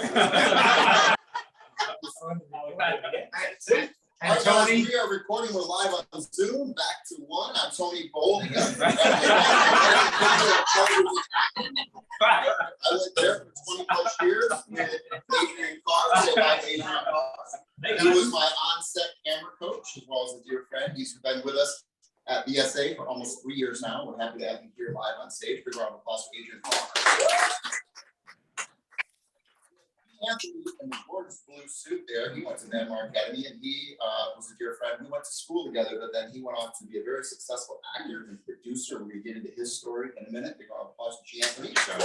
And Tony, we are recording. We're live on Zoom. Back to one. I'm Tony Bold. I went there for 20 plus years with Adrian Carr. Say hi, Adrian Carr. He was my on-set camera coach, as well as a dear friend. He's been with us at BSA for almost 3 years now. We're happy to have him here live on stage. Big round of applause for Adrian Carr. Anthony in the gorgeous blue suit there, he went to Denmark Academy, and he was a dear friend. We went to school together, but then he went on to be a very successful actor and producer. We're going to get into his story in a minute. Big round of applause for Anthony. John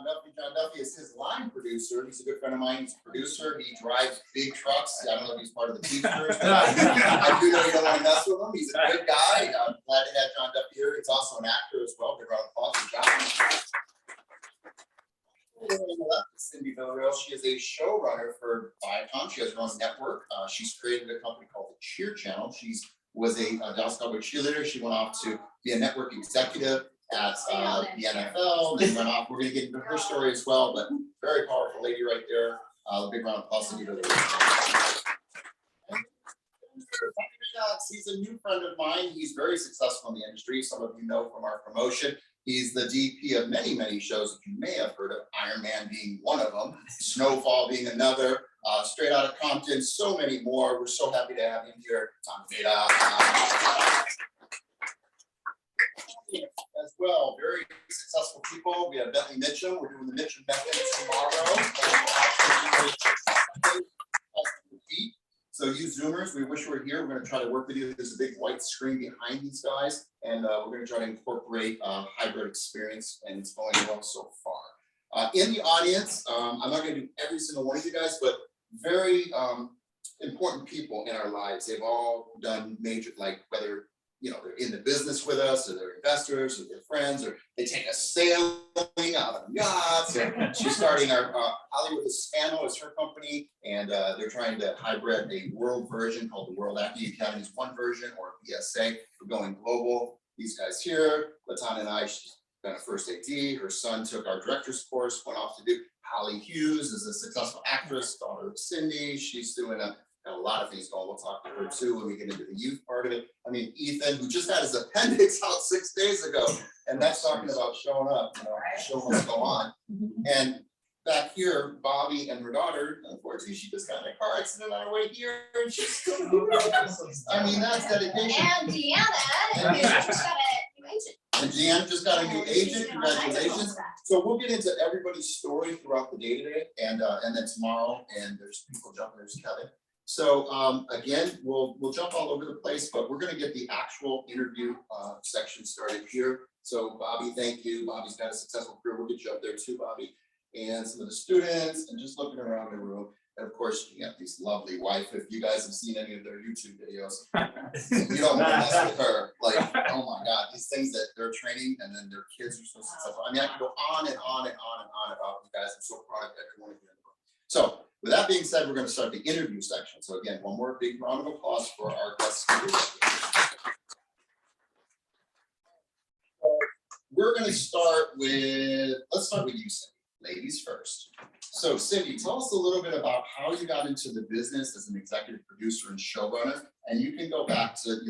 Duffy. John Duffy is his line producer. He's a good friend of mine. He's a producer. He drives big trucks. I don't know if he's part of the Teamsters, but I do know you don't want to mess with him. He's a good guy. I'm glad to have John Duffy here. He's also an actor as well. Big round of applause for John. Cindy Villarreal. She is a showrunner for Viacom. She has her own network. She's created a company called the Cheer Channel. She was a Dallas Cowboy cheerleader. She went off to be a network executive at the NFL. Then went off. We're going to get into her story as well, but very powerful lady right there. Big round of applause to Cindy Villarreal. He's a new friend of mine. He's very successful in the industry. Some of you know from our promotion. He's the DP of many, many shows that you may have heard of, Iron Man being one of them, Snowfall being another, Straight Outta Compton, so many more. We're so happy to have him here. Tom Veda. As well, very successful people. We have Bentley Mitchum. We're doing the Mitchum method tomorrow. So you Zoomers, we wish we were here. We're going to try to work with you. There's a big white screen behind these guys, and we're going to try to incorporate a hybrid experience, and it's going well so far. In the audience, I'm not going to do every single one of you guys, but very important people in our lives. They've all done major, like whether they're in the business with us, or they're investors, or they're friends, or they take us sailing out on yachts. She's starting our Hollywood Hispano is her company, and they're trying to hybrid a world version called the World Acting Academy's one version, or BSA. We're going global. These guys here, Latan and I, she's been a first AD. Her son took our director's course, went off to do. Holly Hughes is a successful actress, daughter of Cindy. She's doing a lot of things going. We'll talk to her too when we get into the youth part of it. I mean, Ethan, who just had his appendix out 6 days ago, and that's talking about showing up, show must go on. And back here, Bobby and her daughter, unfortunately, she just got in a car accident on her way here, and she's still moving. I mean, that's dedication. And Deanna, who just got a new agent. And Deanna just got a new agent. Congratulations. So we'll get into everybody's story throughout the day today, and then tomorrow. And there's people jumping. There's Kevin. So again, we'll jump all over the place, but we're going to get the actual interview section started here. So Bobby, thank you. Bobby's got a successful career. We'll get you up there too, Bobby. And some of the students, and just looking around the room. And of course, you got these lovely wife. If you guys have seen any of their YouTube videos, you don't want to mess with her. Like, oh my God, these things that they're training, and then their kids are so successful. I mean, I can go on and on and on and on about you guys. I'm so proud of every one of you in the room. So with that being said, we're going to start the interview section. So again, one more big round of applause for our guest speakers. We're going to start with, let's start with you, Cindy. Ladies first. So Cindy, tell us a little bit about how you got into the business as an executive producer and showrunner. And you can go back to,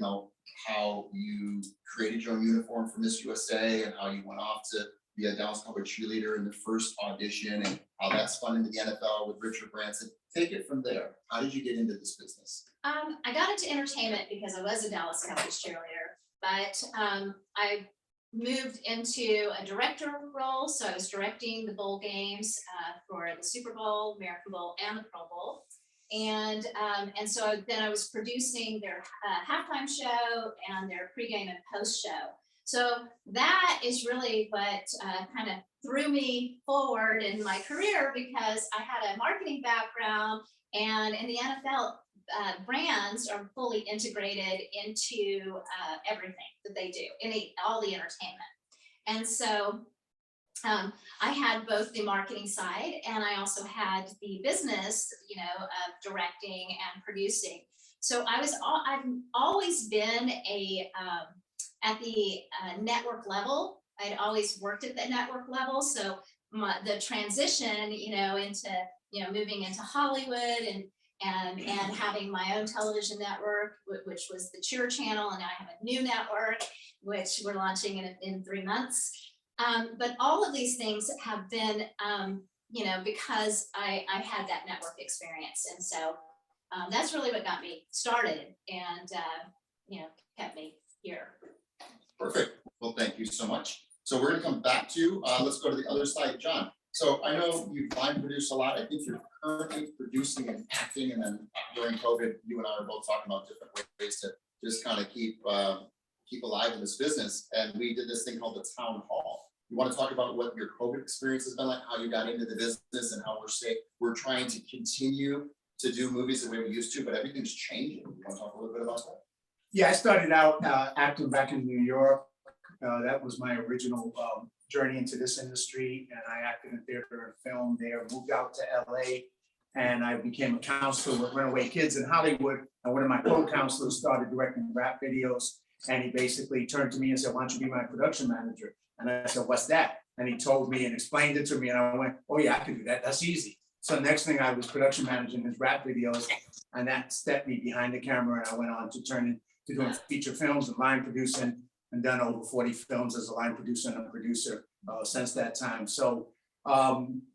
how you created your own uniform for Miss USA and how you went off to be a Dallas Cowboy cheerleader in the first audition and how that spun into the NFL with Richard Branson. Take it from there. How did you get into this business? I got into entertainment because I was a Dallas Cowboys cheerleader, but I moved into a director role. So I was directing the bowl games for the Super Bowl, American Bowl, and the Pro Bowl. And so then I was producing their halftime show and their pregame and post show. So that is really what kind of threw me forward in my career, because I had a marketing background, and in the NFL, brands are fully integrated into everything that they do, all the entertainment. And so I had both the marketing side, and I also had the business, of directing and producing. So I've always been at the network level, I'd always worked at the network level, so the transition, into, moving into Hollywood and having my own television network, which was the Cheer Channel, and now I have a new network, which we're launching in 3 months. But all of these things have been, because I had that network experience. And so that's really what got me started and, kept me here. Perfect. Well, thank you so much. So we're gonna come back to, let's go to the other side, John. So I know you've line produced a lot. I think you're currently producing and acting, and then during COVID, you and I were both talking about different ways to just kind of keep alive in this business. And we did this thing called the town hall. You want to talk about what your COVID experience has been like, how you got into the business, and how we're trying to continue to do movies the way we used to, but everything's changing. You want to talk a little bit about that? Yeah, I started out acting back in New York. That was my original journey into this industry, and I acted in theater and film there, moved out to LA, and I became a counselor with Runaway Kids in Hollywood. And one of my co-counselors started directing rap videos, and he basically turned to me and said, "Why don't you be my production manager?" And I said, "What's that?" And he told me and explained it to me, and I went, "Oh yeah, I can do that. That's easy." So next thing, I was production managing his rap videos, and that stepped me behind the camera, and I went on to turn into doing feature films and line producing, and done over 40 films as a line producer and a producer since that time. So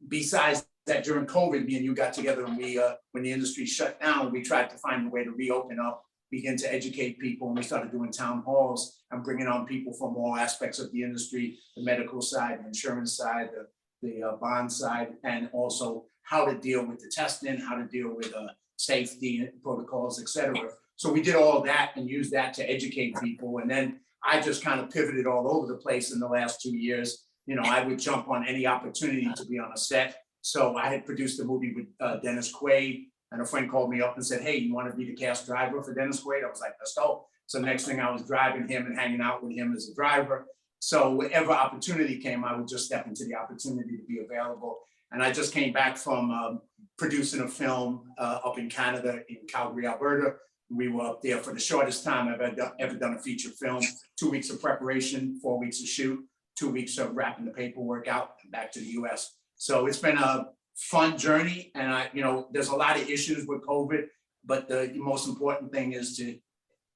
besides that, during COVID, me and you got together, and we, when the industry shut down, we tried to find a way to reopen up, begin to educate people, and we started doing town halls and bringing on people from all aspects of the industry, the medical side, the insurance side, the bond side, and also how to deal with the testing, how to deal with safety protocols, et cetera. So we did all that and used that to educate people. And then I just kind of pivoted all over the place in the last 2 years. I would jump on any opportunity to be on a set. So I had produced a movie with Dennis Quaid, and a friend called me up and said, "Hey, you want to be the cast driver for Dennis Quaid?" I was like, "Let's go." So next thing, I was driving him and hanging out with him as a driver. So whatever opportunity came, I would just step into the opportunity to be available. And I just came back from producing a film up in Canada, in Calgary, Alberta. We were up there for the shortest time I've ever done a feature film. 2 weeks of preparation, 4 weeks of shoot, 2 weeks of wrapping the paperwork out, and back to the US. So it's been a fun journey, and there's a lot of issues with COVID, but the most important thing is to,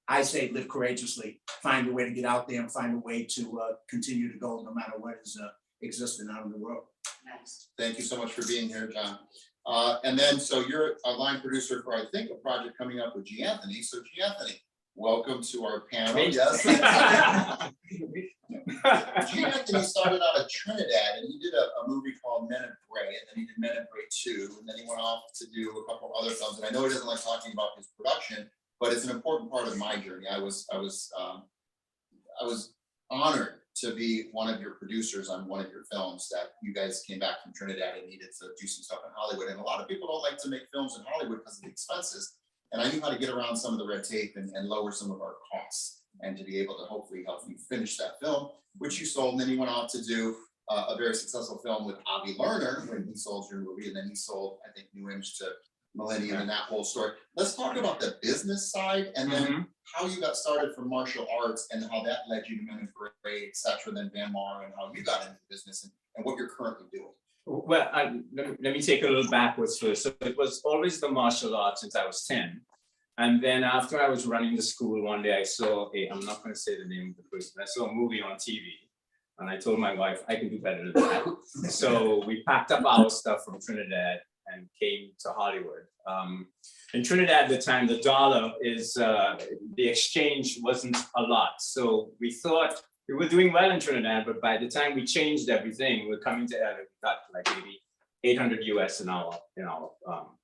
I say, live courageously, find a way to get out there and find a way to continue to go no matter what is existing out in the world. Nice. Thank you so much for being here, John. And then, so you're a line producer for, I think, a project coming up with G. Anthony. So G. Anthony, welcome to our panel. Yes. G. Anthony started out at Trinidad, and he did a movie called Men of Grey, and then he did Men of Grey 2, and then he went off to do a couple other films. And I know he doesn't like talking about his production, but it's an important part of my journey. I was honored to be one of your producers on one of your films, that you guys came back from Trinidad and needed to do some stuff in Hollywood. And a lot of people don't like to make films in Hollywood because of the expenses. And I knew how to get around some of the red tape and lower some of our costs, and to be able to hopefully help you finish that film, which you sold. And then you went on to do a very successful film with Avi Lerner when he sold your movie. And then he sold, I think, New Image to Millennium and that whole story. Let's talk about the business side, and then how you got started from martial arts and how that led you to Men of Grey, et cetera, then Van Mar, and how you got into the business and what you're currently doing. Well, let me take a little backwards first. So it was always the martial arts since I was 10. And then after I was running the school, one day I saw I'm not going to say the name of the person, I saw a movie on TV. And I told my wife, I can do better than that. So we packed up our stuff from Trinidad and came to Hollywood. In Trinidad at the time, the dollar is, the exchange wasn't a lot. So we thought we were doing well in Trinidad, but by the time we changed everything, we're coming to LA, we got like maybe 800 US in our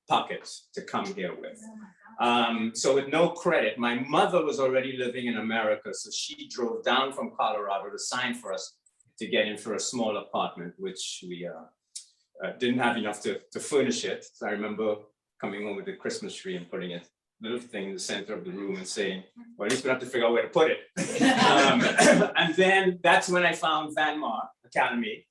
pockets to come here with. So with no credit, my mother was already living in America. So she drove down from Colorado to sign for us to get in for a small apartment, which we didn't have enough to furnish it. So I remember coming home with the Christmas tree and putting a little thing in the center of the room and saying, well, at least we have to figure out where to put it. And then that's when I found Van Mar Academy.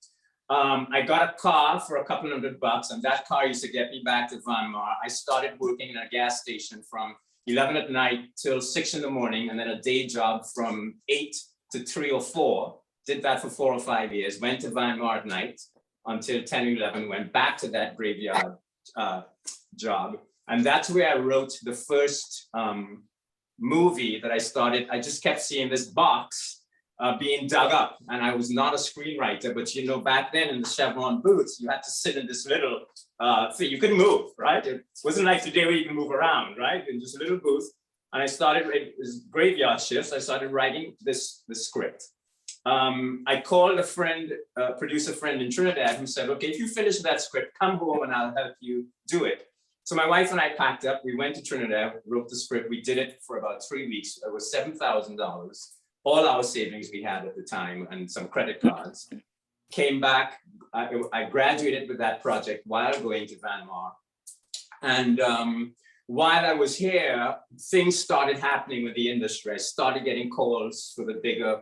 I got a car for a couple $100, and that car used to get me back to Van Mar. I started working in a gas station from 11 at night till 6 in the morning, and then a day job from 8 to 3 or 4. did that for 4 or 5 years, went to Van Mar at night until 10 or 11, went back to that graveyard job. And that's where I wrote the first movie that I started. I just kept seeing this box being dug up, and I was not a screenwriter, but you know, back then in the Chevron booths, you had to sit in this little, so you couldn't move, right? It wasn't like today where you can move around, right? In just a little booth. And I started, it was graveyard shifts, I started writing this script. I called a friend, producer friend in Trinidad who said, okay, if you finish that script, come home and I'll help you do it. So my wife and I packed up, we went to Trinidad, wrote the script, we did it for about 3 weeks. It was $7,000, all our savings we had at the time and some credit cards. Came back, I graduated with that project while going to Van Mar. And while I was here, things started happening with the industry. I started getting calls for the bigger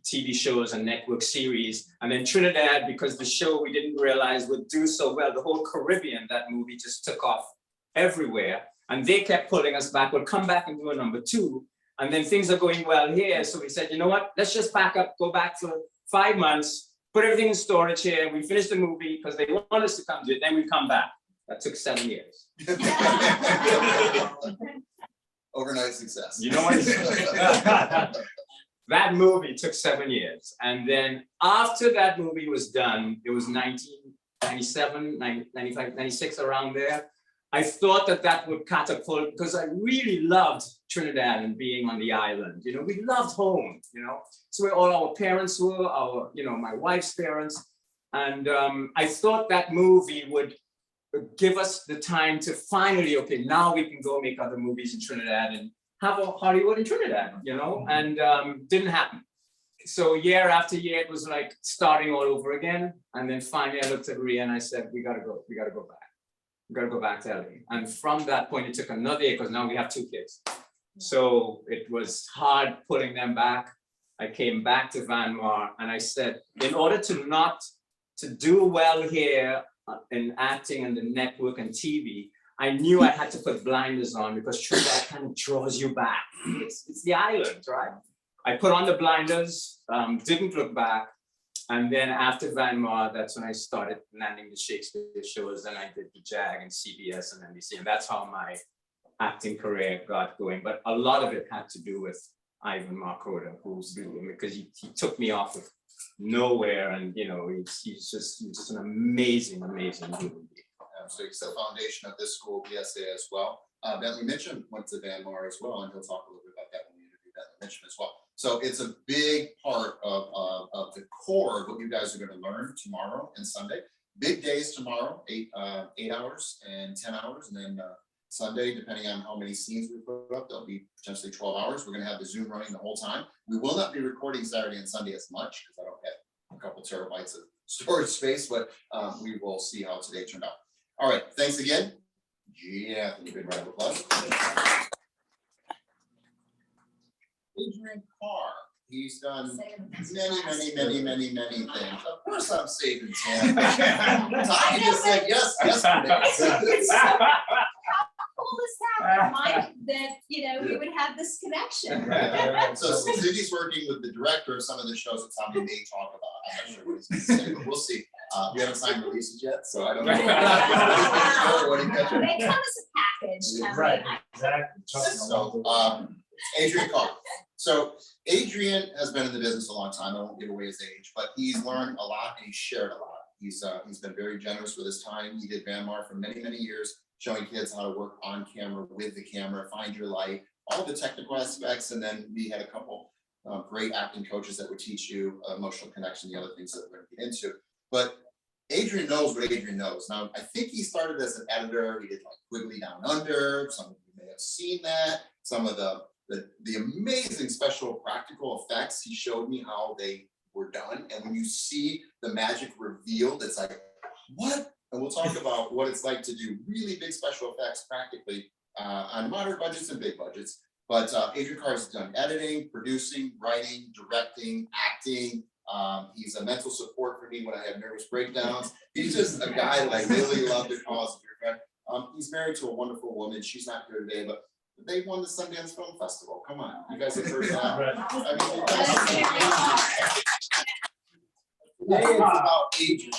TV shows and network series. And then Trinidad, because the show we didn't realize would do so well, the whole Caribbean, that movie just took off everywhere. And they kept pulling us back, we'll come back and do a number 2. And then things are going well here. So we said, you know what, let's just pack up, go back for 5 months, put everything in storage here. We finished the movie because they want us to come do it. Then we come back. That took 7 years. Overnight success. You know what? That movie took 7 years. And then after that movie was done, it was 1997, 95, 96, around there. I thought that that would catapult, because I really loved Trinidad and being on the island. You know, we loved home, you know. So where all our parents were, our, you know, my wife's parents. And I thought that movie would give us the time to finally, okay, now we can go make other movies in Trinidad and have a Hollywood in Trinidad, you know, and didn't happen. So year after year, it was like starting all over again. And then finally I looked at Rhea and I said, we gotta go back. We gotta go back to LA. And from that point, it took another year because now we have 2 kids. So it was hard pulling them back. I came back to Van Mar and I said, in order to do well here in acting and the network and TV, I knew I had to put blinders on because Trinidad kind of draws you back. It's the island, right? I put on the blinders, didn't look back. And then after Van Mar, that's when I started landing the Shakespeare shows. Then I did the JAG and CBS and NBC. And that's how my acting career got going. But a lot of it had to do with Ivan Marcoda, who's doing, because he took me off of nowhere. And, you know, he's just an amazing, amazing human being. So it's the foundation of this school, BSA, as well. Bentley Mitchum went to Van Mar as well, and he'll talk a little bit about that when we interview Bentley Mitchum as well. So it's a big part of the core of what you guys are going to learn tomorrow and Sunday. Big days tomorrow, 8 hours and 10 hours, and then Sunday, depending on how many scenes we put up, there'll be potentially 12 hours. We're going to have the Zoom running the whole time. We will not be recording Saturday and Sunday as much because I don't have a couple terabytes of storage space, but we will see how today turned out. All right, thanks again. Yeah, you can round of applause. Adrian Carr, he's done many things. Of course I'm saving Tim. Tommy just said yes yesterday. How cool is that? That, you know, we would have this connection. So Cindy's working with the director of some of the shows that Tommy may talk about. I'm not sure what he's going to say, but we'll see. We haven't signed releases yet, so I don't know. They come as a package. Right, exactly. So, Adrian Carr. So Adrian has been in the business a long time. I won't give away his age, but he's learned a lot and he's shared a lot. He's been very generous with his time. He did Van Mar for many years, showing kids how to work on camera, with the camera, find your light, all the technical aspects. And then we had a couple great acting coaches that would teach you emotional connection, the other things that we're going to get into. But Adrian knows what Adrian knows. Now, I think he started as an editor. He did like Wiggly Down Under. Some of you may have seen that. Some of the amazing special practical effects, he showed me how they were done. And when you see the magic revealed, it's like, what? And we'll talk about what it's like to do really big special effects practically on moderate budgets and big budgets. But Adrian Carr has done editing, producing, writing, directing, acting. He's a mental support for me when I have nervous breakdowns. He's just a guy that I really love to call as a dear friend. He's married to a wonderful woman. She's not here today, but they won the Sundance Film Festival. Come on, you guys have heard that. I mean, you guys Today it's about Adrian.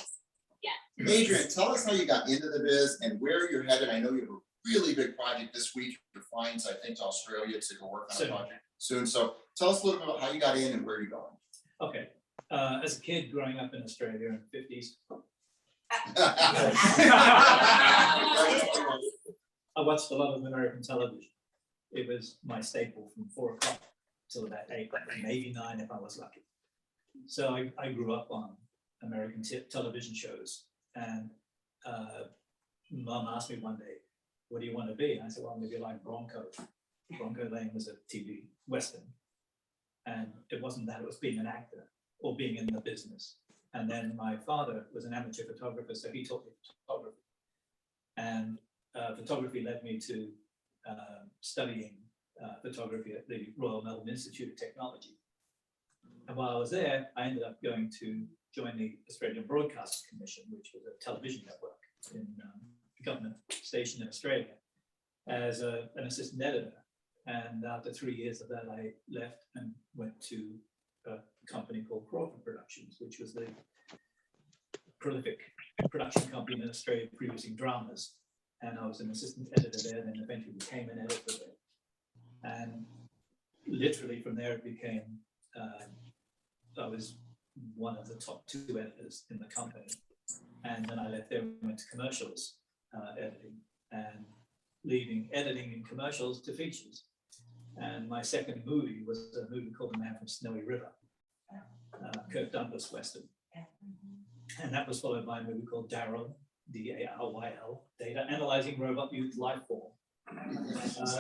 Yeah. Adrian, tell us how you got into the biz and where you're headed. I know you have a really big project this week. You're flying, I think, to Australia to go work on a Soon. project soon. So tell us a little bit about how you got in and where you're going. Okay, as a kid growing up in Australia in the 50s, I watched a lot of American television. It was my staple from 4 o'clock till about 8, maybe 9 if I was lucky. So I grew up on American television shows, and Mom asked me one day, "What do you want to be?" And I said, "Well, maybe like Bronco." Bronco Lane was a TV Western, and it wasn't that, it was being an actor or being in the business. And then my father was an amateur photographer, so he taught me photography. And photography led me to studying photography at the Royal Melbourne Institute of Technology. And while I was there, I ended up going to join the Australian Broadcasting Commission, which was a television network in a government station in Australia, as an assistant editor. And after 3 years of that, I left and went to a company called Crawford Productions, which was the prolific production company in Australia producing dramas. And I was an assistant editor there, then eventually became an editor there. And literally from there, it became, I was one of the top 2 editors in the company. And then I left there and went to commercials editing, and leaving editing in commercials to features. And my second movie was a movie called The Man from Snowy River, Kirk Douglas Western. And that was followed by a movie called Daryl, D-A-R-Y-L, Data Analyzing Robot Youth Life Form,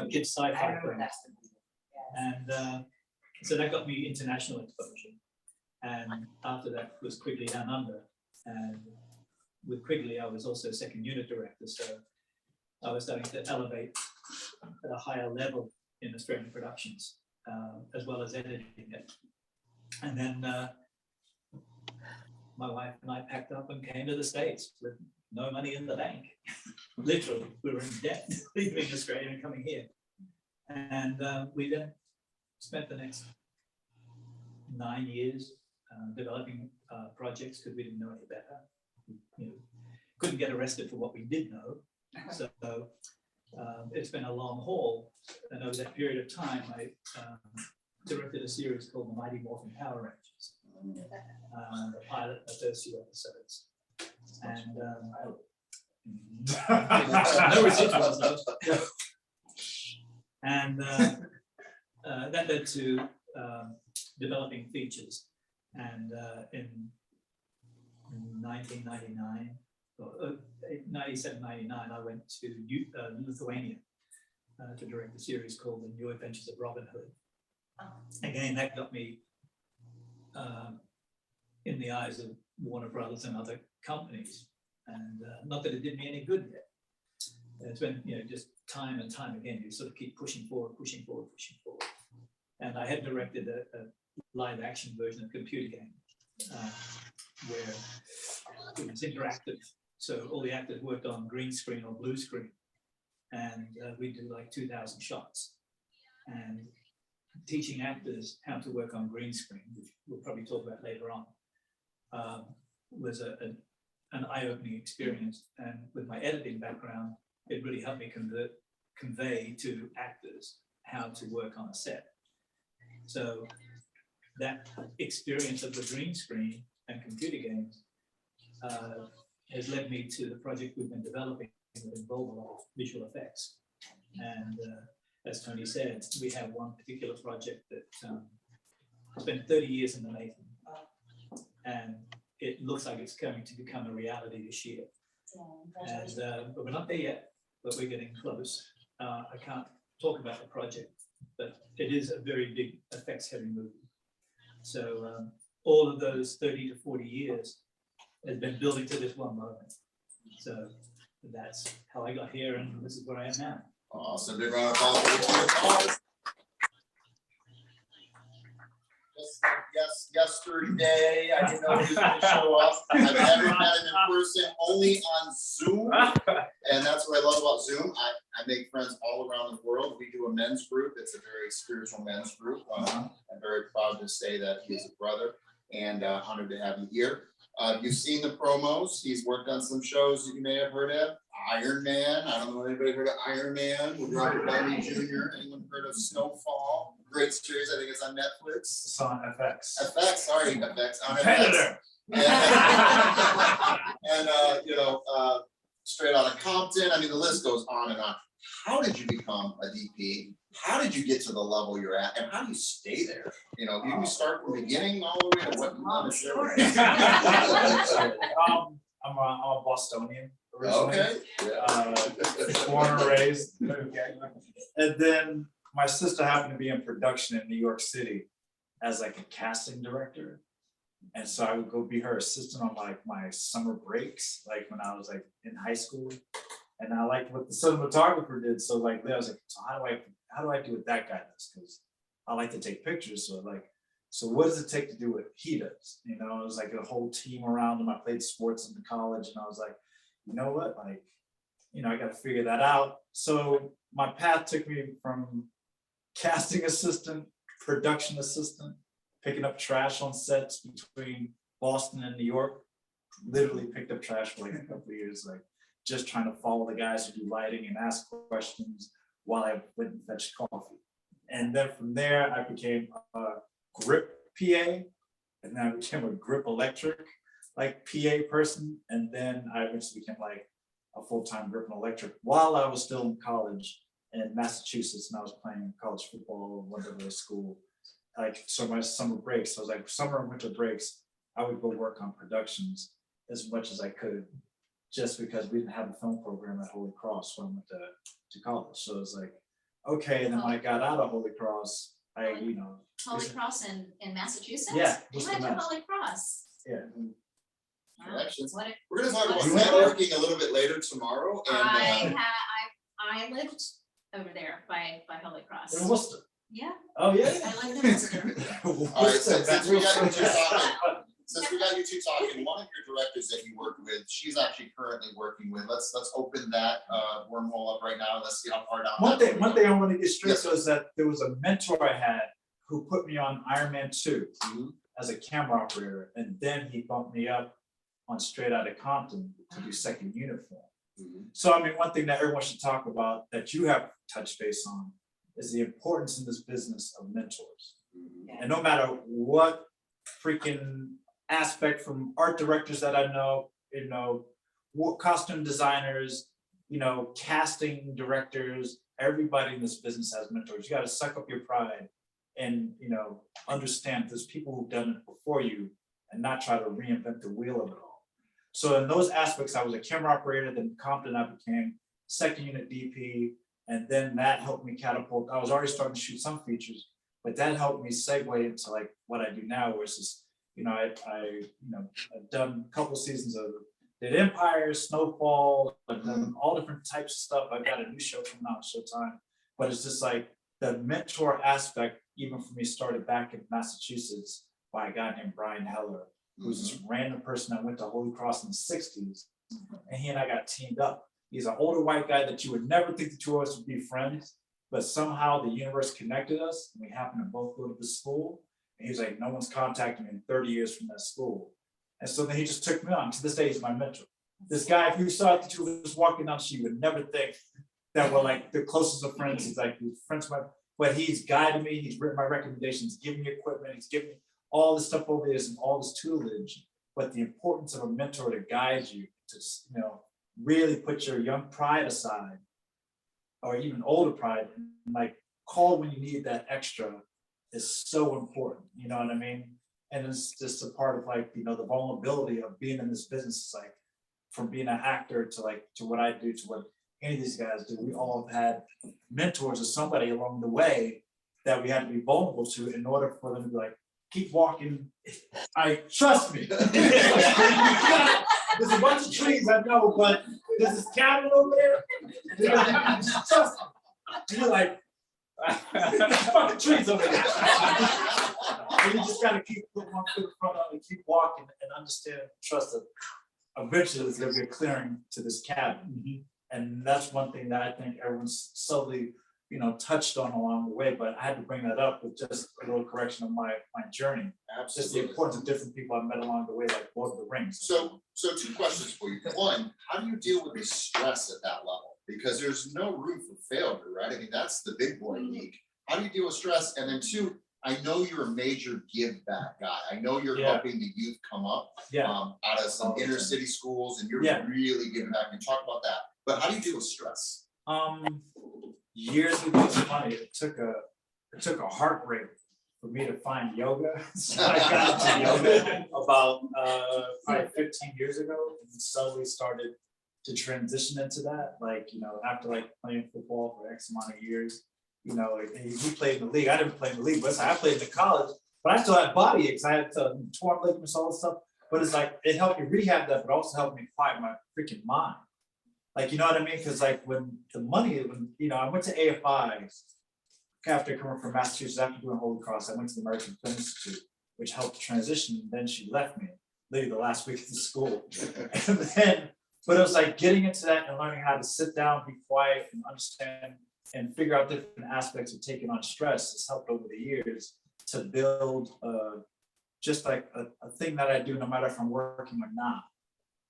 kids sci-fi film. And so that got me international exposure. And after that was Quigley Down Under. And with Quigley, I was also second unit director. So I was starting to elevate at a higher level in Australian productions, as well as editing it. And then my wife and I packed up and came to the States with no money in the bank. Literally, we were in debt, leaving Australia and coming here. And we then spent the next 9 years developing projects because we didn't know any better. We, couldn't get arrested for what we did know. So it's been a long haul. And over that period of time, I directed a series called The Mighty Morphin Power Rangers. The pilot, the first few episodes. And no residuals though. And that led to developing features. And in 1999, or 97, 99, I went to Lithuania to direct a series called The New Adventures of Robin Hood. Again, that got me in the eyes of Warner Brothers and other companies. And not that it did me any good yet. It's been, just time and time again, you sort of keep pushing forward. And I had directed a live action version of Computer Game where it was interactive. So all the actors worked on green screen or blue screen. And we did like 2,000 shots. And teaching actors how to work on green screen, which we'll probably talk about later on, was an eye-opening experience. And with my editing background, it really helped me convey to actors how to work on a set. So that experience of the green screen and computer games has led me to the project we've been developing that involve a lot of visual effects. And as Tony said, we have one particular project that has been 30 years in the making. And it looks like it's going to become a reality this year. And but we're not there yet, but we're getting close. I can't talk about the project, but it is a very big effects heavy movie. So all of those 30 to 40 years has been building to this one moment. So that's how I got here, and this is where I am now. Awesome, big round of applause. Yes, yesterday, I didn't know he was gonna show up. I've never met him in person, only on Zoom. And that's what I love about Zoom. I make friends all around the world. We do a men's group. It's a very spiritual men's group. I'm very proud to say that he is a brother and honored to have you here. You've seen the promos. He's worked on some shows that you may have heard of. Iron Man. I don't know if anybody heard of Iron Man with Robert Downey Jr. Anyone heard of Snowfall? Great series. I think it's on Netflix. It's on FX. FX. Sorry, FX. On FX. Predator. And you know, Straight Outta Compton. I mean, the list goes on and on. How did you become a DP? How did you get to the level you're at, and how do you stay there? You know, you start from the beginning all the way to what you want to share. I'm a Bostonian originally. Okay. Born and raised. Okay. And then my sister happened to be in production in New York City as like a casting director. And so I would go be her assistant on like my summer breaks, like when I was like in high school. And I liked what the cinematographer did. So like I was like, so how do I do what that guy does? Because I like to take pictures. So what does it take to do what he does? You know, it was like a whole team around him. I played sports in college, and I was like, you know what? Like, you know, I got to figure that out. So my path took me from casting assistant, production assistant, picking up trash on sets between Boston and New York. Literally picked up trash for like a couple of years, like just trying to follow the guys who do lighting and ask questions while I went and fetched coffee. And then from there, I became a grip PA, and then I became a grip electric, like PA person. And then I eventually became like a full-time grip and electric while I was still in college in Massachusetts, and I was playing college football, went to school. Like, so my summer breaks, so I was like summer and winter breaks, I would go work on productions as much as I could, just because we didn't have a film program at Holy Cross when I went to college. So it was like, okay, and then when I got out of Holy Cross, Holy Cross in Massachusetts? Yeah, You Worcester, went to Mass. Holy Cross? Yeah. Wow. Connections. What a- We're gonna talk about What's that? networking a little bit later tomorrow, and I lived over there by Holy Cross. In Worcester. Yeah, Oh, yeah. I lived in Worcester. all right, since we got you two talking, one of your directors that you work with, she's actually currently working with. Let's open that wormhole up right now. Let's see how far down. One thing I want to get straight Yes. was that there was a mentor I had who put me on Iron Man 2 as a camera operator, and then he bumped me up on Straight Outta Compton to do second uniform. So I mean, one thing that everyone should talk about that you have touched base on is the importance in this business of mentors. And no matter what freaking aspect, from art directors that I know, you know, costume designers, you know, casting directors, everybody in this business has mentors. You got to suck up your pride and, you know, understand there's people who've done it before you and not try to reinvent the wheel of it all. So in those aspects, I was a camera operator, then Compton I became second unit DP, and then that helped me catapult. I was already starting to shoot some features, but that helped me segue into like what I do now, where it's just, you know, I've done a couple seasons of did Empire, Snowfall, I've done all different types of stuff. I've got a new show coming out on Showtime, but it's just like the mentor aspect, even for me, started back in Massachusetts by a guy named Brian Heller, who's this random person that went to Holy Cross in the 60s, and he and I got teamed up. He's an older white guy that you would never think the two of us would be friends, but somehow the universe connected us, and we happened to both go to the school. And he was like, no one's contacted me in 30 years from that school. And so then he just took me on. To this day, he's my mentor. This guy, if you saw the two of us walking down the street, you would never think that we're like the closest of friends. He's like, he's friends with my, but he's guided me. He's written my recommendations, given me equipment. He's given me all this stuff over there and all this tutelage. But the importance of a mentor to guide you, to, you know, really put your young pride aside, or even older pride, and like call when you need that extra, is so important. You know what I mean? And it's just a part of like, you know, the vulnerability of being in this business. It's like from being an actor to like to what I do to what any of these guys do. We all have had mentors or somebody along the way that we had to be vulnerable to in order for them to be like, keep walking. I trust me. There's a bunch of trees I know, but there's this cabin over there. Trust me. You're like, fucking trees over there. And you just gotta keep putting one foot in front of it and keep walking and understand and trust that eventually there's gonna be a clearing to this cabin. And that's one thing that I think everyone's subtly you know, touched on along the way, but I had to bring that up with just a little correction of my journey. Just the Absolutely. importance of different people I met along the way, like Lord of the Rings. So two questions for you. One, how do you deal with the stress at that level? Because there's no room for failure, right? I mean, that's the big boy league. How do you deal with stress? And then two, I know you're a major give back guy. I know you're Yeah. helping the youth come up Yeah, out of some All the inner time. city schools, and you're Yeah. really giving back. And talk about that. But how do you deal with stress? years ago, it's funny, it took a heartbreak for me to find yoga. So I got into yoga about probably 15 years ago, and slowly started to transition into that. Like, you know, after like playing football for X amount of years, you know, like, he played in the league. I didn't play in the league, but I played in the college. But I still had body aches. I had torn ligaments, all this stuff. But it's like it helped me rehab that, but also helped me quiet my freaking mind. Like, you know what I mean? Because like when you know, I went to AFI after coming from Massachusetts, after doing Holy Cross, I went to the American Film Institute, which helped transition. And then she left me literally the last week of the school. And then, but it was like getting into that and learning how to sit down, be quiet, and understand and figure out different aspects of taking on stress has helped over the years to build just like a thing that I do no matter if I'm working or not,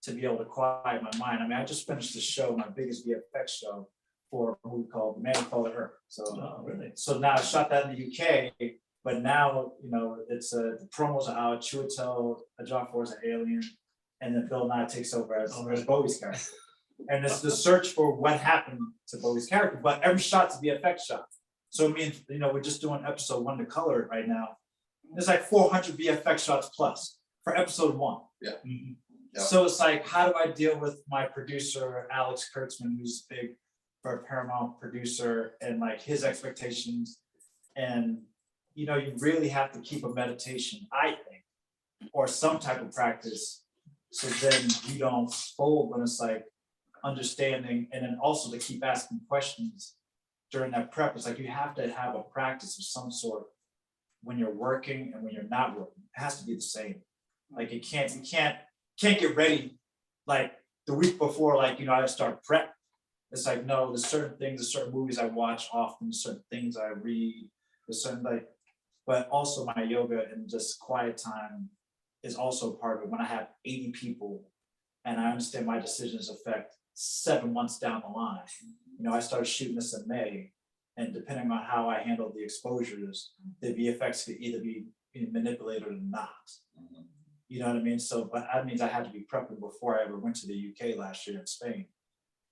to be able to quiet my mind. I mean, I just finished the show, my biggest VFX show, for a movie called Man Who Called It Her. So, Really? so now I shot that in the UK, but now, you know, it's the promos are out, Chiwetel Ejiofor is an alien, and then Bill Nye takes over as Bowie's character. And it's the search for what happened to Bowie's character, but every shot's a VFX shot. So I mean, you know, we're just doing episode 1 to color it right now. There's like 400 VFX shots plus for episode 1. Yeah. Mhm. Yeah. So it's like, how do I deal with my producer, Alex Kurtzman, who's big for a Paramount producer, and like his expectations? And, you know, you really have to keep a meditation, I think, or some type of practice, so then you don't fold when it's like understanding, and then also to keep asking questions during that prep. It's like you have to have a practice of some sort when you're working and when you're not working. It has to be the same. Like you can't get ready like the week before, like, you know, I start prep. It's like, no, there's certain things, there's certain movies I watch often, certain things I read, there's certain like, but also my yoga and just quiet time is also part of it. When I have 80 people and I understand my decisions affect 7 months down the line. You know, I started shooting this in May, and depending on how I handle the exposures, the VFX could either be manipulated or not. You know what I mean? So, but that means I had to be prepping before I ever went to the UK last year in Spain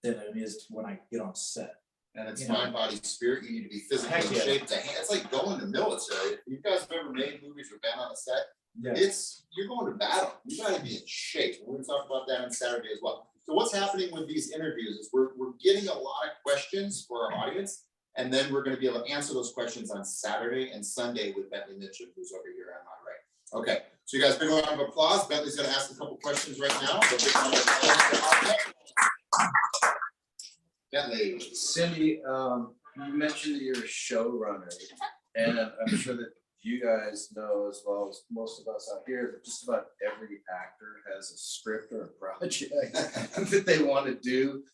than it is when I get on set. And it's You know. mind, body, spirit. You need to be physically Heck in yeah. shape. It's like going to military. If you guys have ever made movies or been on a set, Yeah. you're going to battle. You gotta be in shape. We're gonna talk about that on Saturday as well. So what's happening with these interviews is we're getting a lot of questions for our audience, and then we're gonna be able to answer those questions on Saturday and Sunday with Bentley Mitchum, who's over here on my right. Okay, so you guys, big round of applause. Bentley's gonna ask a couple questions right now. So big round of applause. Bentley. Cindy, you mentioned that you're a showrunner, and I'm sure that you guys know as well as most of us out here that just about every actor has a script or a project that they want to do.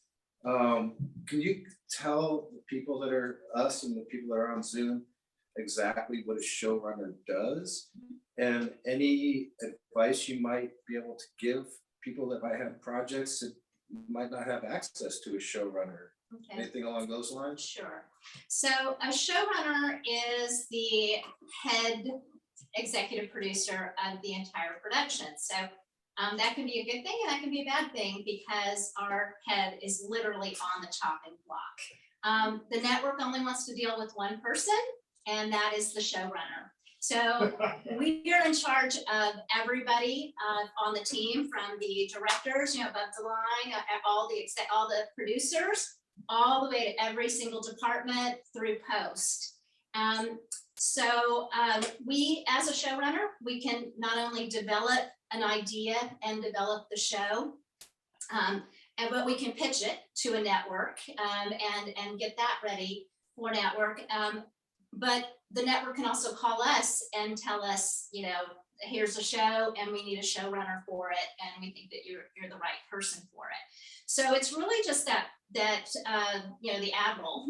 Can you tell the people that are us and the people that are on Zoom exactly what a showrunner does, and any advice you might be able to give people that might have projects that might not have access to a showrunner? Okay. Anything along those lines? Sure. So a showrunner is the head executive producer of the entire production. So that can be a good thing and that can be a bad thing because our head is literally on the chopping block. The network only wants to deal with one person, and that is the showrunner. So we are in charge of everybody on the team, from the directors, you know, above the line, all the producers, all the way to every single department through post. So we, as a showrunner, we can not only develop an idea and develop the show, but we can pitch it to a network and get that ready for network. But the network can also call us and tell us, you know, here's a show and we need a showrunner for it, and we think that you're the right person for it. So it's really just that that, you know, the admiral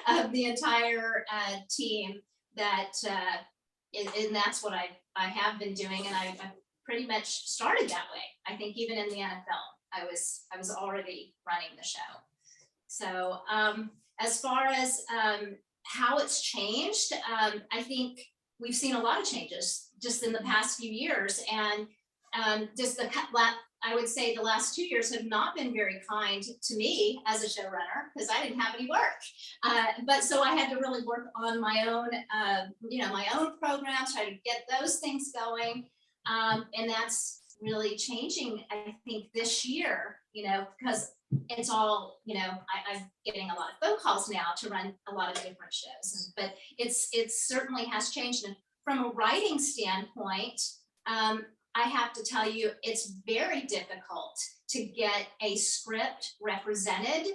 of the entire team that, and that's what I have been doing, and I pretty much started that way. I think even in the NFL, I was already running the show. So as far as how it's changed, I think we've seen a lot of changes just in the past few years, and just I would say the last 2 years have not been very kind to me as a showrunner because I didn't have any work. But so I had to really work on my own, you know, my own programs, try to get those things going. And that's really changing, I think, this year, you know, because it's all, you know, I'm getting a lot of phone calls now to run a lot of different shows, but it certainly has changed. And from a writing standpoint, I have to tell you, it's very difficult to get a script represented.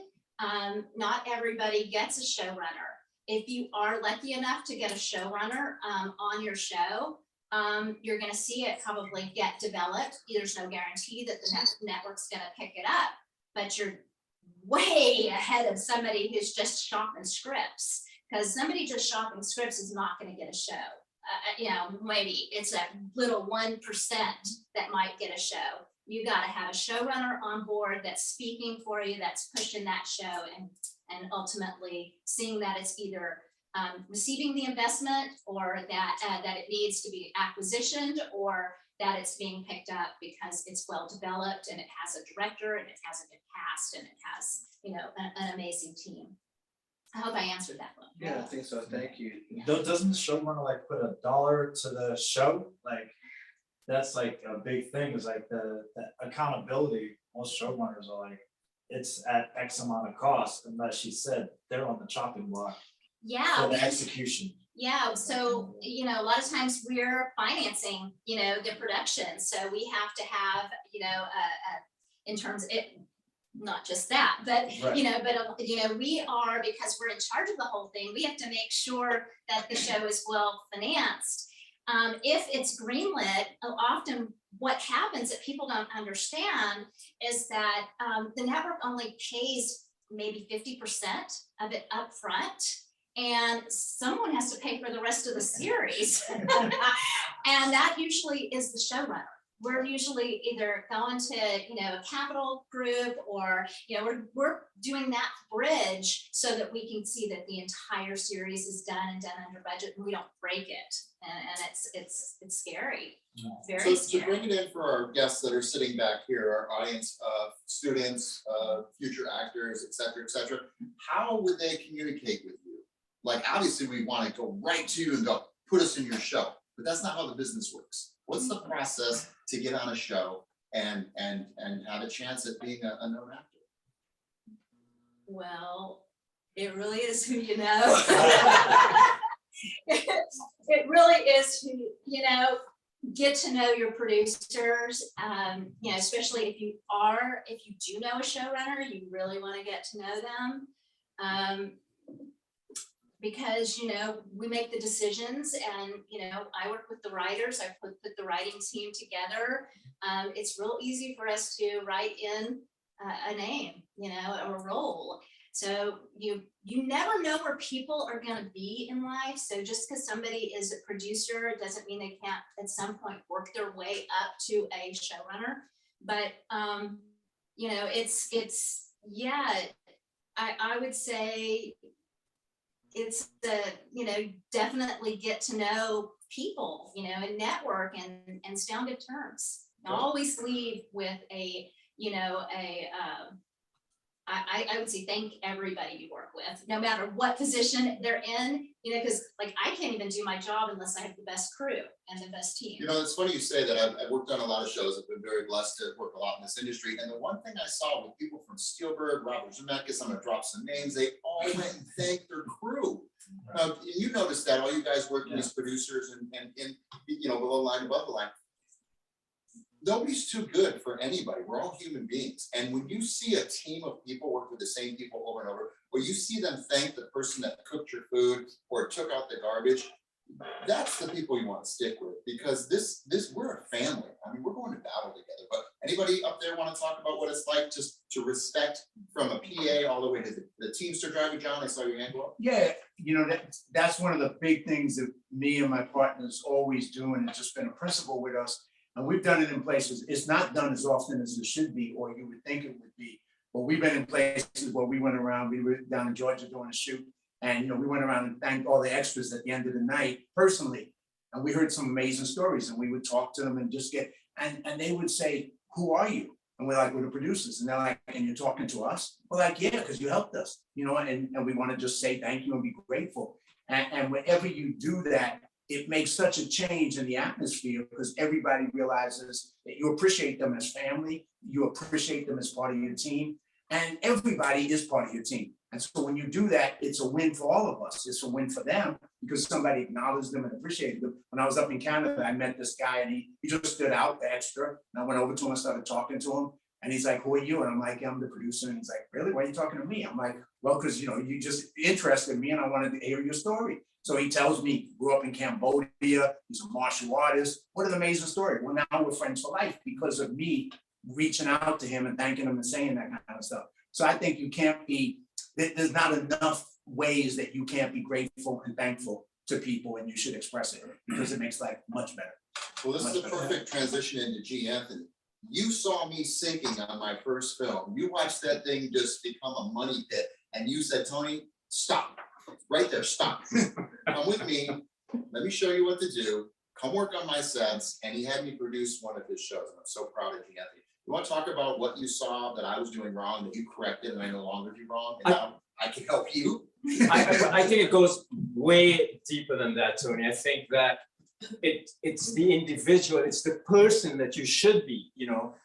Not everybody gets a showrunner. If you are lucky enough to get a showrunner on your show, you're going to see it probably get developed. There's no guarantee that the network's going to pick it up, but you're way ahead of somebody who's just shopping scripts, because somebody just shopping scripts is not going to get a show. You know, maybe it's that little 1% that might get a show. You got to have a showrunner on board that's speaking for you, that's pushing that show, and ultimately seeing that it's either receiving the investment, or that it needs to be acquisitioned, or that it's being picked up because it's well developed and it has a director and it has a good cast and it has, you know, an amazing team. I hope I answered that one. Yeah, I think so. Thank you. Doesn't the showrunner like put $1 to the show? Like, that's like a big thing, is like the accountability. Most showrunners are like, it's at X amount of cost, unless she said they're on the chopping block Yeah. for the execution. Yeah, so, you know, a lot of times we're financing, you know, the production. So we have to have, you know, in terms of it, not just that, but, Right. you know, but, you know, we are, because we're in charge of the whole thing, we have to make sure that the show is well financed. If it's greenlit, often what happens that people don't understand is that the network only pays maybe 50% of it up front, and someone has to pay for the rest of the series. And that usually is the showrunner. We're usually either going to, you know, a capital group, or, you know, we're doing that bridge so that we can see that the entire series is done and done under budget, and we don't break it. And it's scary, very So to scary. bring it in for our guests that are sitting back here, our audience, students, future actors, et cetera, how would they communicate with you? Like, obviously we want to go right to you and go, put us in your show, but that's not how the business works. What's the process to get on a show and have a chance at being a known actor? Well, it really is who you know. It really is who, you know, get to know your producers, you know, especially if you do know a showrunner, you really want to get to know them. Because, you know, we make the decisions, and, you know, I work with the writers, I put the writing team together. It's real easy for us to write in a name, you know, or a role. So you never know where people are going to be in life. So just because somebody is a producer doesn't mean they can't at some point work their way up to a showrunner. But, you know, yeah, I would say it's you know, definitely get to know people, you know, and network and stay on good terms. Always leave with a, you know, I would say thank everybody you work with, no matter what position they're in, you know, because like I can't even do my job unless I have the best crew and the best team. You know, it's funny you say that. I've worked on a lot of shows. I've been very blessed to work a lot in this industry. And the one thing I saw with people from Spielberg, Robert Zemeckis, I'm gonna drop some names, they all went and thanked their crew. You noticed that, all you guys working as producers and you know, below the line, above the line. Nobody's too good for anybody. We're all human beings. And when you see a team of people work with the same people over and over, or you see them thank the person that cooked your food or took out the garbage, that's the people you want to stick with, because this, we're a family. I mean, we're going to battle together, but anybody up there want to talk about what it's like just to respect from a PA all the way to the Teamster driver? John, I saw your hand go up. Yeah, you know, that's one of the big things that me and my partners always do, and it's just been a principle with us. And we've done it in places, it's not done as often as it should be, or you would think it would be. But we've been in places where we went around, we were down in Georgia doing a shoot, and, you know, we went around and thanked all the extras at the end of the night personally. And we heard some amazing stories, and we would talk to them and just get, and they would say, who are you? And we're like, we're the producers. And they're like, and you're talking to us? We're like, yeah, because you helped us, you know, and we want to just say thank you and be grateful. And whenever you do that, it makes such a change in the atmosphere, because everybody realizes that you appreciate them as family, you appreciate them as part of your team, and everybody is part of your team. And so when you do that, it's a win for all of us. It's a win for them because somebody acknowledged them and appreciated them. When I was up in Canada, I met this guy, and he just stood out the extra. And I went over to him and started talking to him. And he's like, who are you? And I'm like, I'm the producer. And he's like, really? Why are you talking to me? I'm like, well, because, you know, you just interested me and I wanted to hear your story. So he tells me, he grew up in Cambodia, he's a martial artist. What an amazing story. Well, now we're friends for life because of me reaching out to him and thanking him and saying that kind of stuff. So I think you can't be, there's not enough ways that you can't be grateful and thankful to people, and you should express it because it makes life much better. Well, this is a perfect transition into G. Anthony. You saw me sinking on my first film. You watched that thing just become a money pit, and you said, Tony, stop. Right there, stop. Come with me. Let me show you what to do. Come work on my sets. And he had me produce one of his shows. And I'm so proud of G. Anthony. You want to talk about what you saw that I was doing wrong, that you corrected, and I no longer do wrong, and now I can help you? I think it goes way deeper than that, Tony. I think that it's the individual, it's the person that you should be, you know.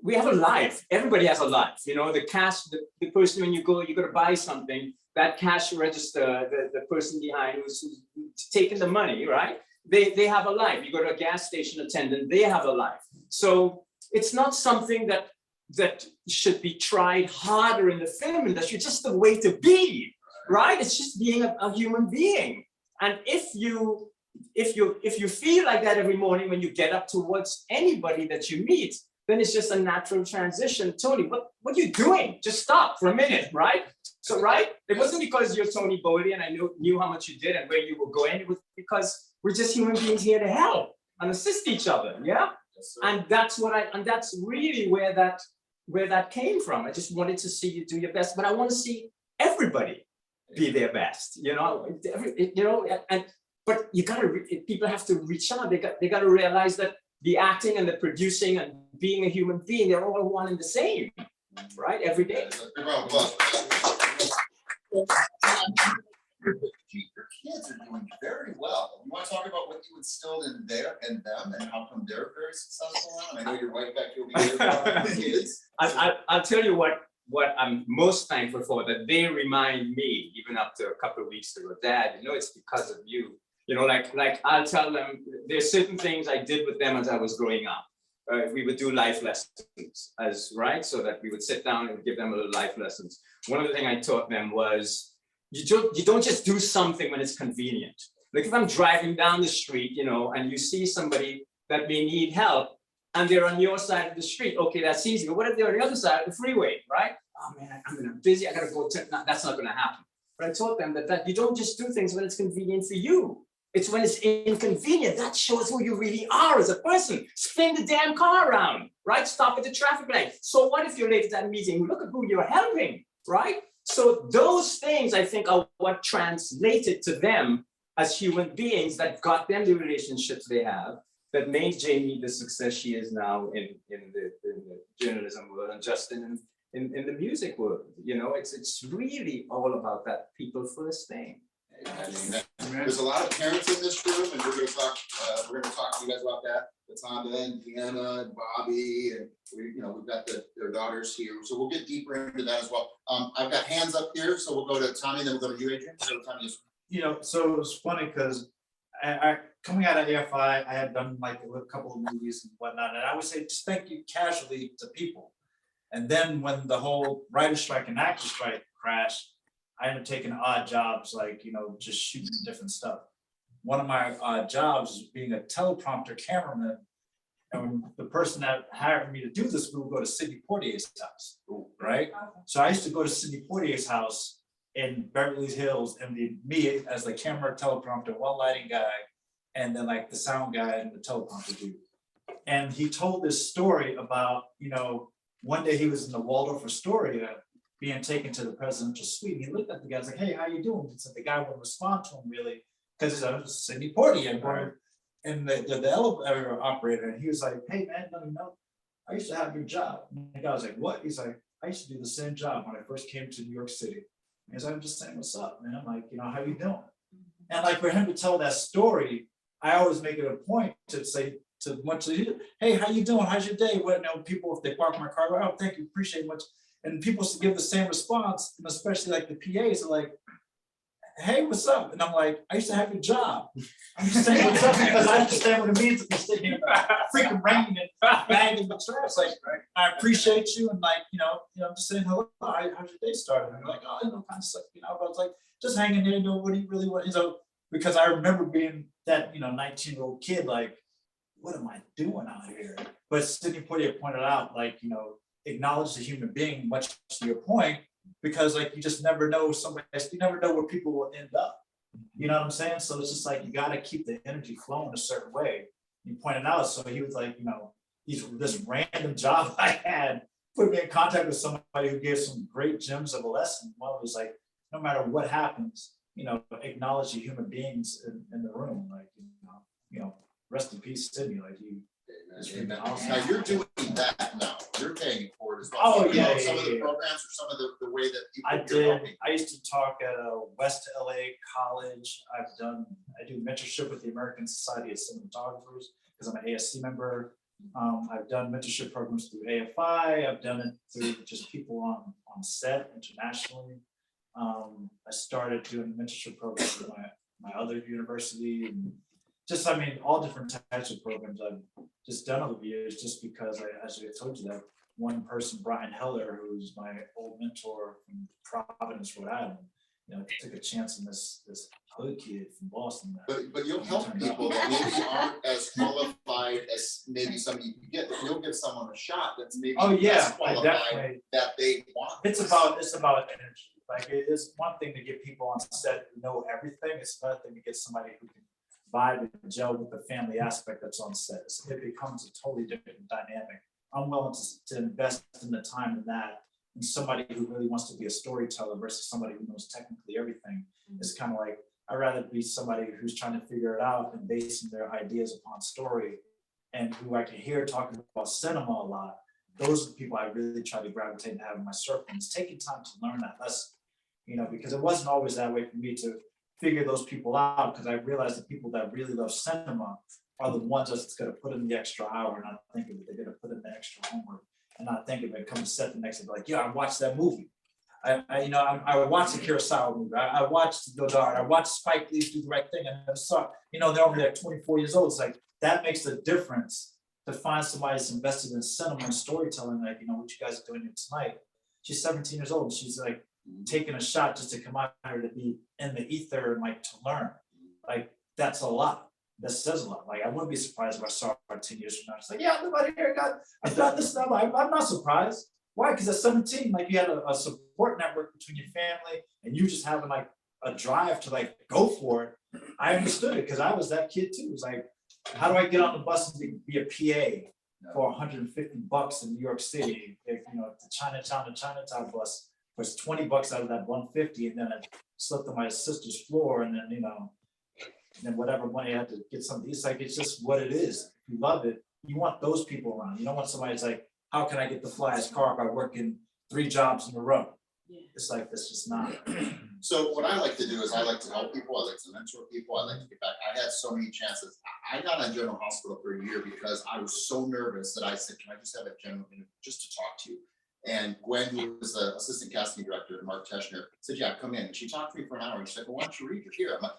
We have a life. Everybody has a life, you know. The cash, the person, when you go to buy something, that cash register, the person behind who's taking the money, right? They have a life. You go to a gas station attendant, they have a life. So it's not something that should be tried harder in the film industry. It's just the way to be, right? It's just being a human being. And if you feel like that every morning when you get up towards anybody that you meet, then it's just a natural transition. Tony, what are you doing? Just stop for a minute, right? So, right? It wasn't because you're Tony Bowley and I knew how much you did and where you were going. It was because we're just human beings here to help and assist each other, yeah? Yes, And that's really where that came from. I just wanted to see you do your best, but I want to see everybody be their best, you know? But people have to reach out. They got to realize that the acting and the producing and being a human being, they're all one and the same, right? Every day. Big round of applause. Your kids are doing very well. You want to talk about what you instilled in them and how come they're very successful now? And I know your wife back here will be there for kids. I'll tell you what I'm most thankful for, that they remind me, even up to a couple of weeks ago, Dad, you know, it's because of you. You know, like I'll tell them, there's certain things I did with them as I was growing up. We would do life lessons, right? So that we would sit down and give them a little life lessons. One of the things I taught them was, you don't just do something when it's convenient. Like if I'm driving down the street, you know, and you see somebody that may need help and they're on your side of the street, okay, that's easy. But what if they're on the other side of the freeway, right? Oh man, I'm busy, I gotta go, no, that's not gonna happen. But I taught them that you don't just do things when it's convenient for you. It's when it's inconvenient, that shows who you really are as a person. Spin the damn car around, right? Stop at the traffic light. So what if you're late at that meeting? Look at who you're helping, right? So those things, I think, are what translated to them as human beings, that got them the relationships they have, that made Jamie the success she is now in the journalism world, and Justin in the music world. You know, it's really all about that people first thing. I mean, there's a lot of parents in this room, and we're going to talk to you guys about that. Latanda and Deanna and Bobby, and we've got their daughters here, so we'll get deeper into that as well. I've got hands up here, so we'll go to Tommy, then we'll go to you, Adrian. So Tommy, You know, so it was funny because I coming out of AFI, I had done like a couple of movies and whatnot, and I would say just thank you casually to people. And then when the whole writer strike and actor strike crashed, I ended up taking odd jobs, like, just shooting different stuff. One of my jobs is being a teleprompter cameraman. And the person that hired me to do this, we would go to Sidney Poitier's house, right? So I used to go to Sidney Poitier's house in Beverly Hills and be me as the camera, teleprompter, one lighting guy, and then like the sound guy and the teleprompter dude. And he told this story about, one day he was in the Waldorf Astoria being taken to the presidential suite. He looked at the guy, was like, hey, how you doing? He said the guy wouldn't respond to him really, because he's a Sidney Poitier. And the elevator operator, and he was like, hey man, let me know, I used to have your job. And the guy was like, what? He's like, I used to do the same job when I first came to New York City. He's like, I'm just saying, what's up, man? I'm like, how you doing? And like for him to tell that story, I always make it a point to say to much, hey, how you doing? How's your day? What, people, if they park my car, oh, thank you, appreciate much. And people give the same response, and especially like the PAs are like, hey, what's up? And I'm like, I used to have your job. I'm just saying what's up because I understand what it means to be sitting here freaking raining and banging the trash. Like, I appreciate you, and like, I'm just saying hello. How's your day started? And they're like, oh, kind of suck, but I was like, just hanging there. What do you really want? Because I remember being that 19-year-old kid, like, what am I doing out here? But Sidney Poitier pointed out, like, acknowledge the human being, much to your point. Because like you just never know you never know where people will end up. You know what I'm saying? So it's just like you got to keep the energy flowing a certain way. You pointed out, so he was like, this random job I had put me in contact with somebody who gave some great gems of a lesson. One was like, no matter what happens, acknowledge the human beings in the room. Like, rest in peace, Sidney. Like Amen. Now you're doing that now. You're paying it forward as well. Oh, So, yeah, some yeah, of the yeah. programs or some of the way that people I you're did. helping. I used to talk at West LA College. I do mentorship with the American Society of Cinematographers because I'm an ASC member. I've done mentorship programs through AFI. I've done it through just people on set internationally. I started doing mentorship programs at my other university, and just, all different types of programs I've just done over the years, just because as I told you, that one person, Brian Heller, who's my old mentor from Providence, Rhode Island, took a chance on this hood kid from Boston. But you'll help people that maybe aren't as qualified as maybe somebody you get. You'll give someone a shot that's maybe less qualified that they want. It's about energy. Like, it is one thing to get people on set who know everything. It's another thing to get somebody who can vibe and gel with the family aspect that's on set. It becomes a totally different dynamic. I'm willing to invest in the time in that, and somebody who really wants to be a storyteller versus somebody who knows technically everything. It's kind of like, I'd rather be somebody who's trying to figure it out and basing their ideas upon story, and who I can hear talking about cinema a lot. Those are the people I really try to gravitate and have in my circle. And it's taking time to learn that lesson, because it wasn't always that way for me to figure those people out, because I realized the people that really love cinema are the ones that's going to put in the extra hour and not think of it. They're going to put in the extra homework and not think of it. Come to set the next day, like, yeah, I watched that movie. I watched the Kurosawa movie. I watched Godard. I watched Spike Lee Do the Right Thing. And I saw, they're only like 24 years old. It's like, that makes the difference to find somebody that's invested in cinema and storytelling. Like, what you guys are doing here tonight. She's 17 years old. And she's like taking a shot just to come out here to be in the ether and like to learn. Like, that's a lot. That says a lot. Like, I wouldn't be surprised if I saw her 10 years from now. It's like, yeah, nobody here I've done this stuff. I'm not surprised. Why? Because at 17, like, you had a support network between your family, and you just having like a drive to like go for it. I understood it because I was that kid too. It was like, how do I get on the bus and be a PA for $150 in New York City? If the Chinatown bus was $20 out of that $150, and then I slept on my sister's floor, and then and whatever money I had to get something. It's like, it's just what it is. If you love it, you want those people around. You don't want somebody who's like, how can I get the flyest car by working 3 jobs in a row? Yeah. It's like, that's just not. So what I like to do is I like to help people. I like to mentor people. I like to get back. I had so many chances. I got on General Hospital for a year because I was so nervous that I said, can I just have a general interview just to talk to you? And Gwen, who was the assistant casting director, and Mark Teschner, said, yeah, come in. And she talked to me for an hour. And she said, well, why don't you read? You're here. I'm like,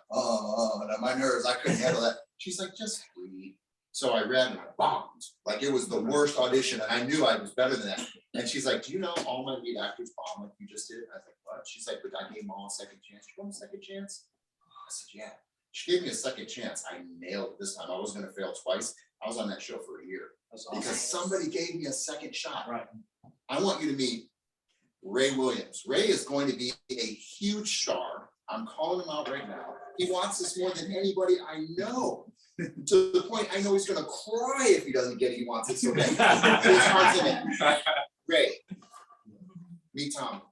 and my nerves, I couldn't handle that. She's like, just read. So I read and I bombed. Like, it was the worst audition. And I knew I was better than that. And she's like, do you know all my lead actors bomb like you just did? I was like, what? she's like, but I gave them all a second chance. You want a second chance? I said, yeah. She gave me a second chance. I nailed it this time. I wasn't gonna fail twice. I was on that show for a year That's because awesome. somebody gave me a second shot. Right. I want you to meet Ray Williams. Ray is going to be a huge star. I'm calling him out right now. He wants this more than anybody I know. To the point I know he's gonna cry if he doesn't get it. He wants it so bad. So it's hard to Ray, meet Tom.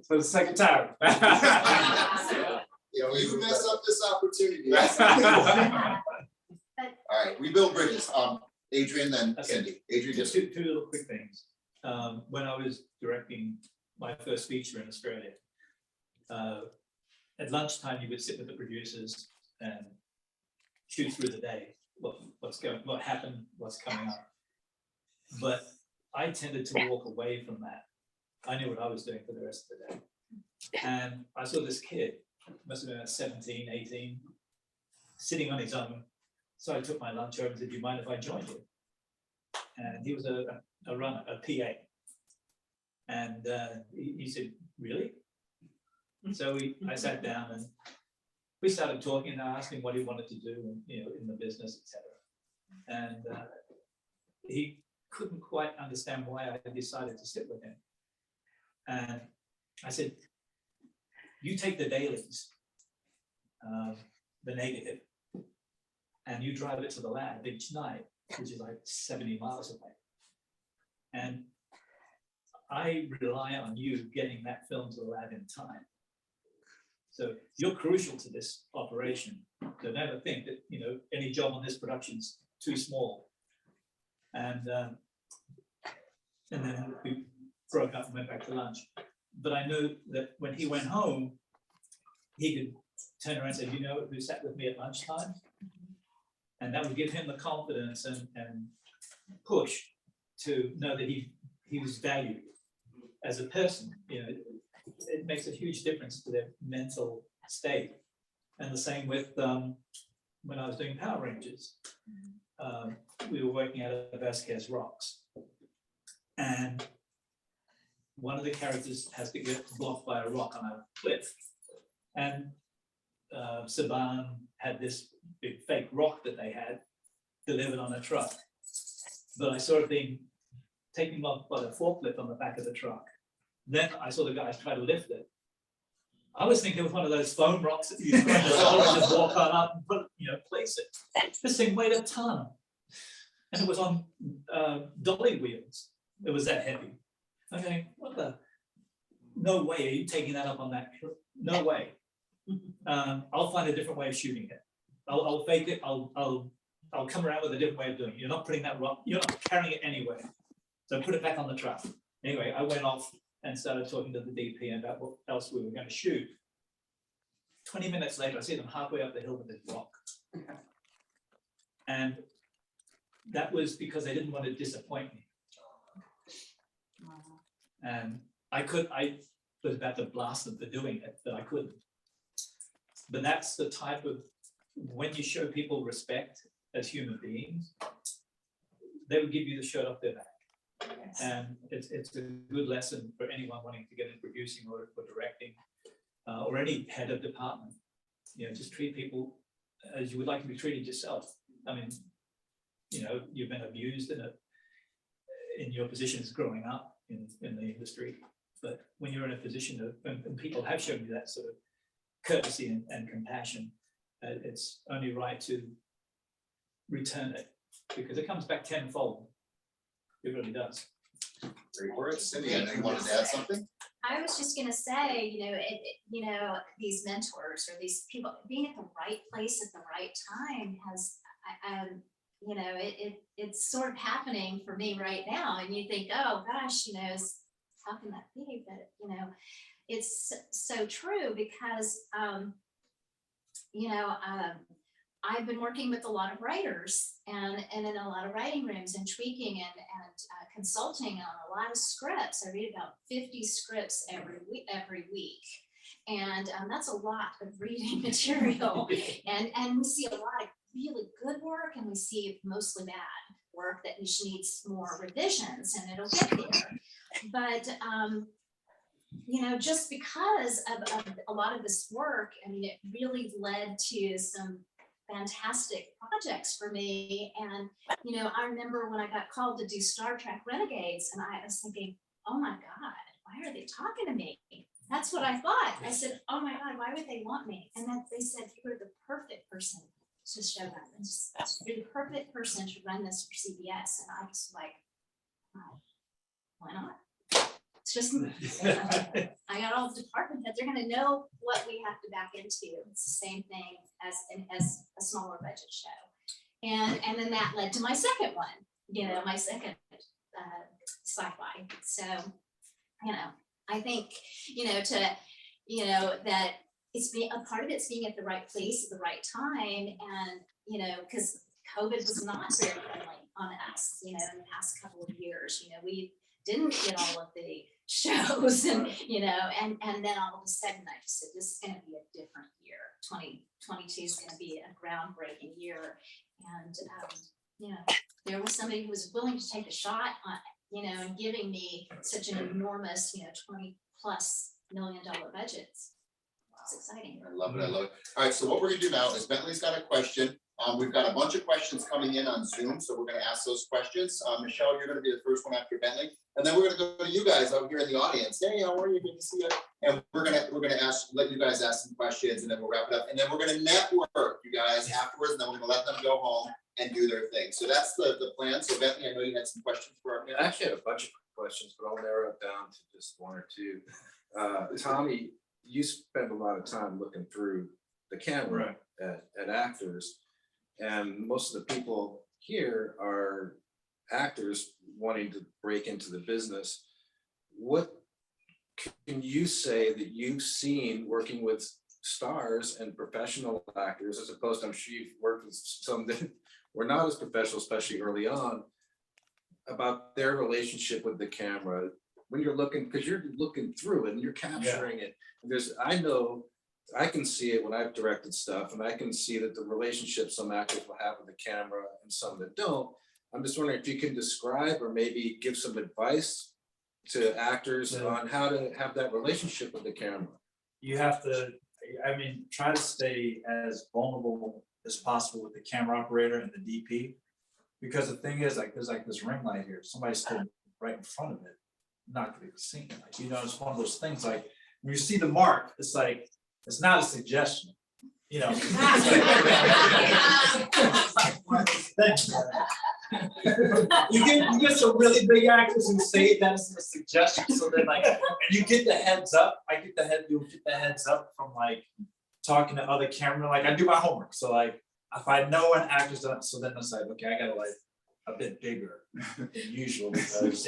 For the second time. You know, you mess up this opportunity. All right, we build bridges. Adrian, then Okay. Cindy. Adrian, Just just two little quick things. When I was directing my first feature in Australia, at lunchtime, you would sit with the producers and shoot through the day, what happened, what's coming up. But I tended to walk away from that. I knew what I was doing for the rest of the day. And I saw this kid, must have been about 17, 18, sitting on his own. So I took my lunch over and said, do you mind if I joined you? And he was a runner, a PA. And he said, really? So I sat down and we started talking, and I asked him what he wanted to do in the business, etc. And he couldn't quite understand why I decided to sit with him. And I said, you take the dailies, the negative, and you drive it to the lab each night, which is like 70 miles away. And I rely on you getting that film to the lab in time. So you're crucial to this operation. So never think that any job on this production's too small. And then we broke up and went back to lunch. But I knew that when he went home, he could turn around and say, you know who sat with me at lunchtime? And that would give him the confidence and push to know that he was valued as a person. It makes a huge difference to their mental state. And the same with when I was doing Power Rangers. We were working out of Vasquez Rocks. And one of the characters has to get blocked by a rock on a cliff. And Saban had this big fake rock that they had delivered on a truck. But I saw it being taken off by the forklift on the back of the truck. Then I saw the guys try to lift it. I was thinking it was one of those foam rocks that you just walk on up and put, place it. This thing weighed a ton. And it was on dolly wheels. It was that heavy. Okay, no way are you taking that up on that? No way. I'll find a different way of shooting it. I'll fake it. I'll come around with a different way of doing it. You're not putting that rock, you're not carrying it anywhere. So put it back on the truck. Anyway, I went off and started talking to the DP about what else we were going to shoot. 20 minutes later, I see them halfway up the hill with this rock. And that was because they didn't want to disappoint me. And I was about to blast them for doing it, but I couldn't. But that's the type of, when you show people respect as human beings, they will give you the shirt off their back. And it's a good lesson for anyone wanting to get into producing or directing or any head of department. Just treat people as you would like to be treated yourself. I mean, you've been abused in your positions growing up in the industry, but when you're in a position of, and people have shown you that sort of courtesy and compassion, it's only right to return it because it comes back tenfold. It really does. great words. Cindy, I know you wanted to add something? I was just gonna say, these mentors or these people being at the right place at the right time has, it's sort of happening for me right now. And you think, oh gosh, how can that be? But it's so true because, I've been working with a lot of writers and in a lot of writing rooms and tweaking and consulting on a lot of scripts. I read about 50 scripts every week. And that's a lot of reading material. And we see a lot of really good work and we see mostly bad work that needs more revisions and it'll get there. But you know, just because of a lot of this work, I mean, it really led to some fantastic projects for me. And, you know, I remember when I got called to do Star Trek Renegades, and I was thinking, oh my God, why are they talking to me? That's what I thought. I said, oh my God, why would they want me? And then they said, you're the perfect person to show them. And just, you're the perfect person to run this for CBS. And I was like, oh, why not? It's just, I got all the department heads, they're gonna know what we have to back into. It's the same thing as a smaller budget show. And then that led to my second one, you know, my second sci-fi. So, you know, I think, you know, that it's being a part of it's being at the right place at the right time. And, you know, because COVID was not very friendly on us, you know, in the past couple of years. You know, we didn't get all of the shows and, you know, and then all of a sudden I just said, this is going to be a different year. 2022 is going to be a groundbreaking year. And, you know, there was somebody who was willing to take a shot on, you know, and giving me such an enormous, you know, $20+ million budgets. It's exciting. I love it, I love it. All right, so what we're gonna do now is Bentley's got a question. We've got a bunch of questions coming in on Zoom, so we're gonna ask those questions. Michelle, you're gonna be the first one after Bentley. And then we're gonna go to you guys out here in the audience. Hey, how are you? Good to see you. And we're gonna let you guys ask some questions, and then we'll wrap it up. And then we're gonna network, you guys, afterwards, and then we're gonna let them go home and do their thing. So that's the plan. So Bentley, I know you had some questions for our. I actually had a bunch of questions, but I'll narrow it down to just one or two. Tommy, you spend a lot of time looking through the camera at actors, and most of the people here are actors wanting to break into the business. What can you say that you've seen working with stars and professional actors, as opposed to, I'm sure you've worked with some that were not as professional, especially early on, about their relationship with the camera when you're looking, because you're looking through it and you're capturing it. And I know, I can see it when I've directed stuff, and I can see that the relationship some actors will have with the camera and some that don't. I'm just wondering if you can describe or maybe give some advice to actors on how to have that relationship with the camera. You have to, I mean, try to stay as vulnerable as possible with the camera operator and the DP. Because the thing is, like, there's like this ring light here. Somebody's stood right in front of it. Not gonna be seen. Like, you know, it's one of those things, like, when you see the mark, it's like, it's not a suggestion, you know. It's like one of those things. You get some really big actors who say that's a suggestion, so then like, and you get the heads up. You'll get the heads up from like talking to other camera. Like, I do my homework, so like if I know an actor's done, so then it's like, okay, I gotta like a bit bigger than usual because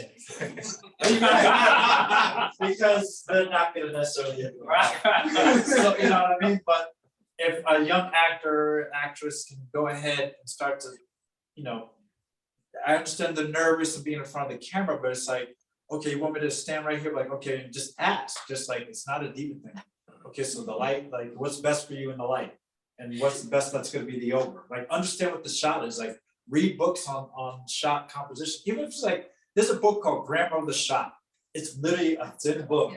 because they're not gonna necessarily hit the right. So, you know what I mean? But if a young actor, actress can go ahead and start to, you know, I understand the nervous of being in front of the camera, but it's like, okay, you want me to stand right here? Like, okay, just ask, just like, it's not a diva thing. Okay, so the light, like, what's best for you in the light? And what's the best that's gonna be the over? Like, understand what the shot is. Like, read books on shot composition. Even if it's like, there's a book called Grammar of the Shot. It's literally a thin book.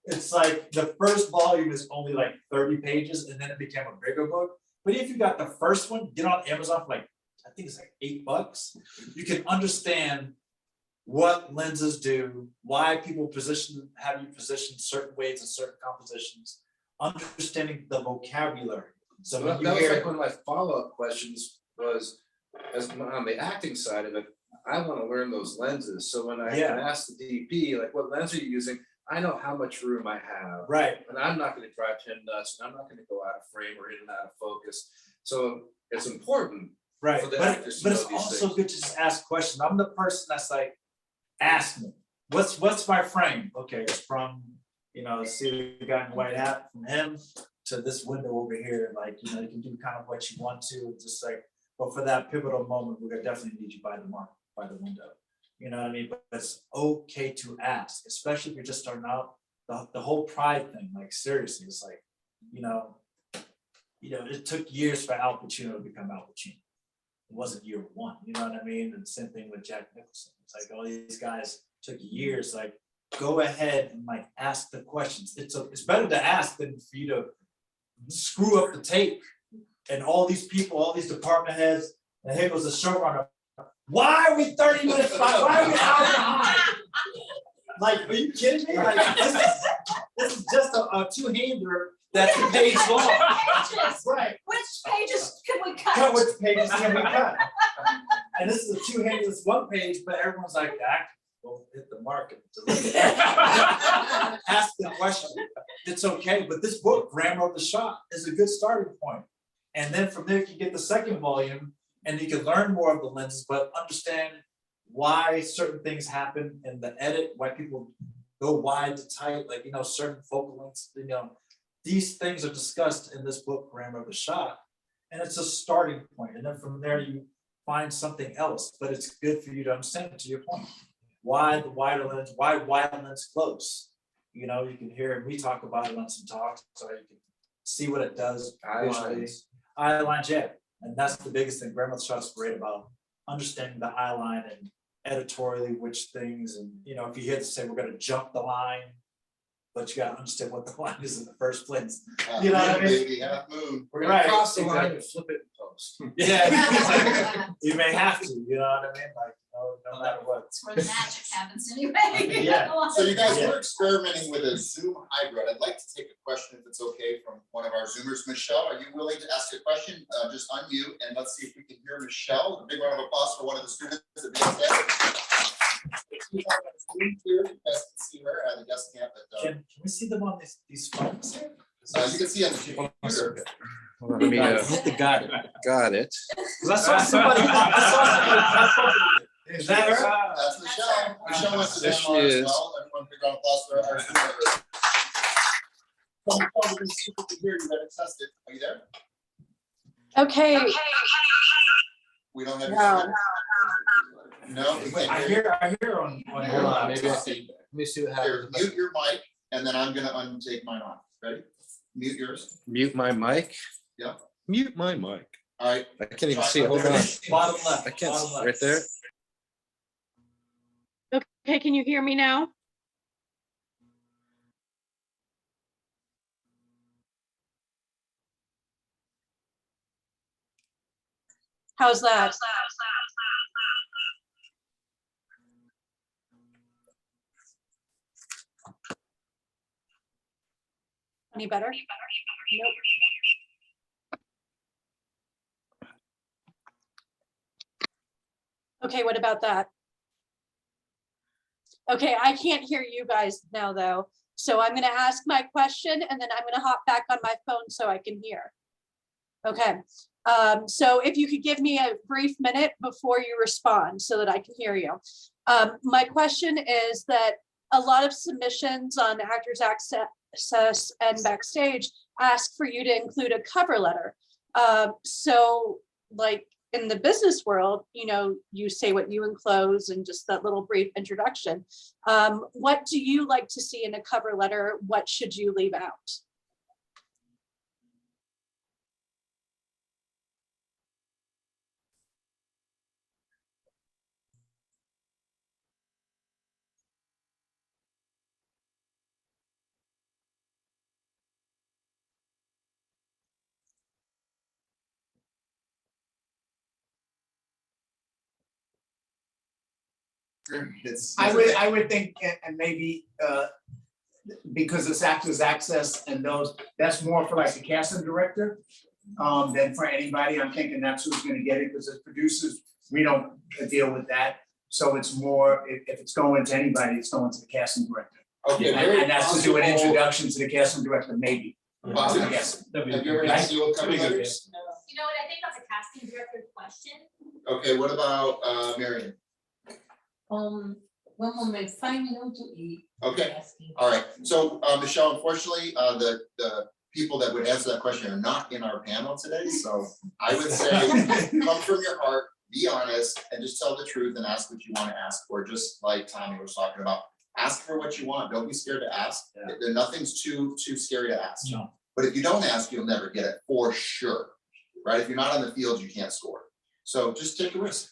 It's like the first volume is only like 30 pages, and then it became a bigger book. But if you got the first one, get on Amazon for like, I think it's like $8. You can understand what lenses do, why people have you positioned certain ways in certain compositions, understanding the vocabulary. So that was like one of my follow-up questions was, as on the acting side of it, I want to learn those lenses. So when I can ask the DP, like, what lens are you using? I know how much room I have. Right. And I'm not going to drive him nuts, and I'm not going to go out of frame or in and out of focus. So it's important. Right, for the but actors to know it's these also things. good to just ask questions. I'm the person that's like, ask me, what's my frame? Okay, it's from, you know, see the guy in the white hat, from him to this window over here. Like, you know, you can do kind of what you want to, just like, but for that pivotal moment, we're gonna definitely need you by the mark, by the window. You know what I mean? But it's okay to ask, especially if you're just starting out. The whole pride thing, like, seriously, it's like, you know, it took years for Al Pacino to become Al Pacino. It wasn't year one, you know what I mean? And the same thing with Jack Nicholson. It's like all these guys took years. Like, go ahead and like ask the questions. It's better to ask than for you to screw up the tape. And all these people, all these department heads, and here goes the showrunner. Why are we 30 minutes behind? Why are we an hour behind? Like, are you kidding me? Like, this is just a two-hander that's a page long. Pages. Right. Which pages can we cut? Cut which pages can we cut? And this is a two-hander, it's one page, but everyone's like, that will hit the market. Ask the question. It's okay, but this book, Grammar of the Shot, is a good starting point. And then from there, you can get the second volume and you can learn more of the lenses, but understand why certain things happen in the edit, why people go wide to tight, like, certain focal lengths, these things are discussed in this book, Grammar of the Shot. And it's a starting point. And then from there, you find something else, but it's good for you to understand, to your point, why the wider lens, why wide lens close. You can hear, and we talk about it on some talks, so you can see what it does visually. Eye lines, yeah. And that's the biggest thing. Grammar of the Shot is great about understanding the eye line and editorially which things. And if you hear them say we're gonna jump the line, but you gotta understand what the line is in the first place. You know what I mean? Baby, half moon. We're gonna cross the line and flip it in post. Yeah. You may have to, you know what I mean? Like, no matter what. That's where the magic happens anyway. Yeah. So you guys, Yeah. we're experimenting with a Zoom hybrid. I'd like to take a question, if it's okay, from one of our Zoomers. Michelle, are you willing to ask a question? Just unmute and let's see if we can hear Michelle. A big round of applause for one of the students at BSA. You guys can see her at the guest camp. Can we see them on these phones here? You can see on the computer. Hold on, let me, Got it. got it. 'Cause I saw somebody. Is that her? That's Michelle. Michelle wants to There demo she as is. well. Everyone big round of applause for our Zoomers. So Michelle, we can see if we can hear you. Better test it. Are you there? Okay, We don't have your. No. script? No, we can't I hear you. hear on Hold your on, maybe I laptop. see. Let me see what Here, happens. mute your mic, and then I'm gonna untake mine off. Ready? Mute yours. Mute my mic. Yeah. Mute my mic. All right. I can't even see it. Hold on. Bottom left. I can't, bottom left. right there. okay, can you hear me now? How's that? Any better? Nope. Okay, what about that? Okay, I can't hear you guys now though. So I'm gonna ask my question and then I'm gonna hop back on my phone so I can hear. Okay, so if you could give me a brief minute before you respond so that I can hear you. My question is that a lot of submissions on Actors Access and Backstage ask for you to include a cover letter. So like in the business world, you say what you enclose and just that little brief introduction. What do you like to see in a cover letter? What should you leave out? I would think, and maybe, because it's Actors Access and those, that's more for like the casting director than for anybody. I'm thinking that's who's gonna get it, because as producers, we don't deal with that. So it's more, if it's going to anybody, it's going to the casting director. Okay. And that's to do an introduction to the casting director, maybe. Possible. I'm guessing. Have you ever had to deal with cover That'd be good, letters? You know what, I think that's a casting director question. Okay, what about Marion? One moment, 5 minutes to eat. Okay, all right. So Michelle, unfortunately, the people that would answer that question are not in our panel today. So I would say come from your heart, be honest, and just tell the truth and ask what you want to ask for, just like Tommy was talking about. Ask for what you want. Don't be scared to ask. Yeah. Nothing's too scary to ask. No. But if you don't ask, you'll never get it for sure, right? If you're not on the field, you can't score. So just take a risk,